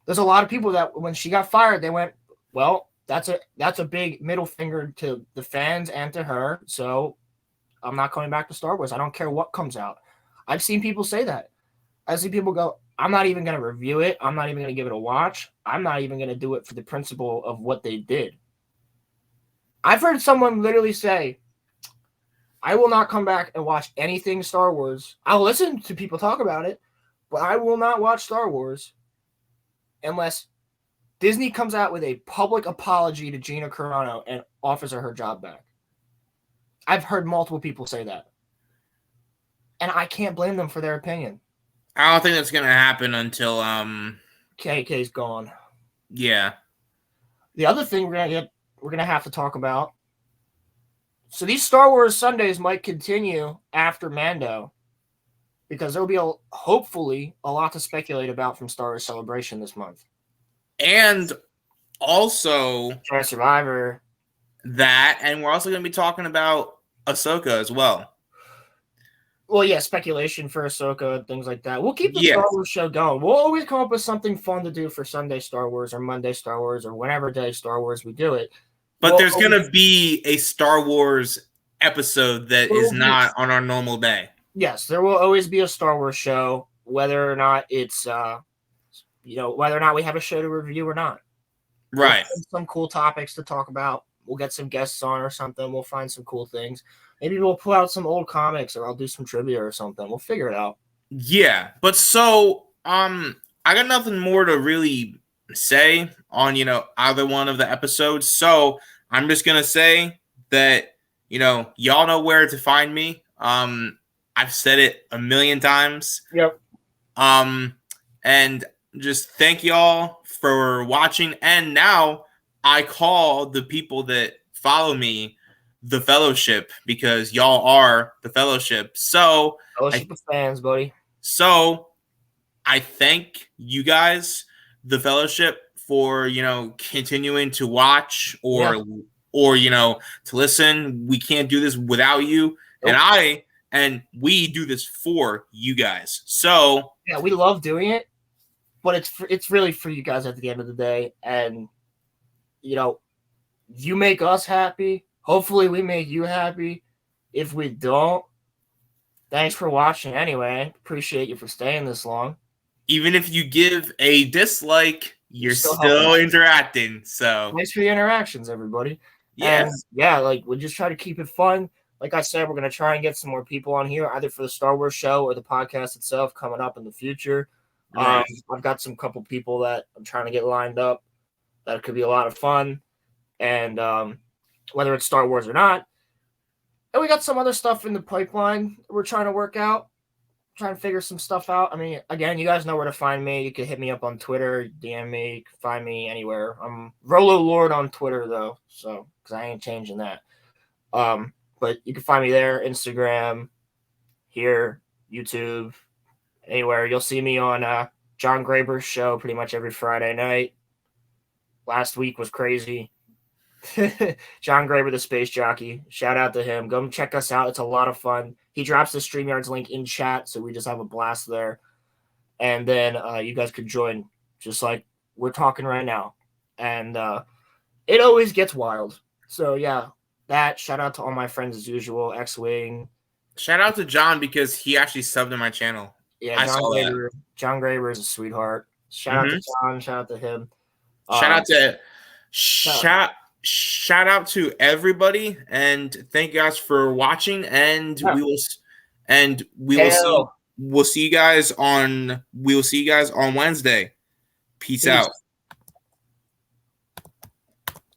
There's a lot of people that when she got fired, they went, well, that's a big middle finger to the fans and to her. So I'm not coming back to Star Wars. I don't care what comes out. I've seen people say that. I've seen people go, I'm not even going to review it. I'm not even going to give it a watch. I'm not even going to do it for the principle of what they did. I've heard someone literally say, I will not come back and watch anything Star Wars. I'll listen to people talk about it, but I will not watch Star Wars unless Disney comes out with a public apology to Gina Carano and offers her job back. I've heard multiple people say that. And I can't blame them for their opinion. I don't think that's going to happen until KK's gone. Yeah. The other thing we're going to have to talk about. So these Star Wars Sundays might continue after Mando, because there'll be hopefully a lot to speculate about from Star Wars Celebration this month. And also Survivor. That, and we're also going to be talking about Ahsoka as well. Well, yeah, speculation for Ahsoka and things like that. We'll keep the Star Wars show going. We'll always come up with something fun to do for Sunday Star Wars or Monday Star Wars or whenever day Star Wars we do it. But there's going to be a Star Wars episode that is not on our normal day. Yes, there will always be a Star Wars show, whether or not it's, whether or not we have a show to review or not. Right. We'll some cool topics to talk about. We'll get some guests on or something. We'll find some cool things. Maybe we'll pull out some old comics, or I'll do some trivia or something. We'll figure it out. Yeah, but so I got nothing more to really say on either one of the episodes. So I'm just gonna say that y'all know where to find me. I I've said it a million times. Yep. And just thank y'all for watching. And now I call the people that follow me the Fellowship, because y'all are the Fellowship. So Fellowship of fans, buddy. So I thank you guys, the Fellowship, for continuing to watch or to listen. We can't do this without you, Nope. and we do this for you guys. So yeah, we love doing it, but it's really for you guys at the end of the day, and you make us happy. Hopefully, we make you happy. If we don't, thanks for watching anyway. Appreciate you for staying this long. Even if you give a dislike, you're still interacting. So thanks for the interactions, everybody. Yes. And we just try to keep it fun. Like I said, we're going to try and get some more people on here, either for the Star Wars show or the podcast itself coming up in the future. Right. I've got some couple people that I'm trying to get lined up that could be a lot of fun. And whether it's Star Wars or not. And we got some other stuff in the pipeline we're trying to work out, trying to figure some stuff out. I mean, again, you guys know where to find me. You can hit me up on Twitter, DM me, you can find me anywhere. I'm Rolo Lord on Twitter, though, so because I ain't changing that. But you can find me there, Instagram, here, YouTube, anywhere. You'll see me on John Graber's show pretty much every Friday night. Last week was crazy. John Graber, the space jockey. Shout out to him. Go check us out. It's a lot of fun. He drops the StreamYards link in chat, so we just have a blast there. And then you guys could join just like we're talking right now. And it always gets wild. So, yeah, shout out to all my friends as usual. X-Wing. Shout out to John because he actually subbed to my channel. Yeah, John Graber is a sweetheart. Shout out to John. Shout out to him. Shout out to everybody, and thank you guys for watching. And we'll see you guys on Wednesday. Peace out.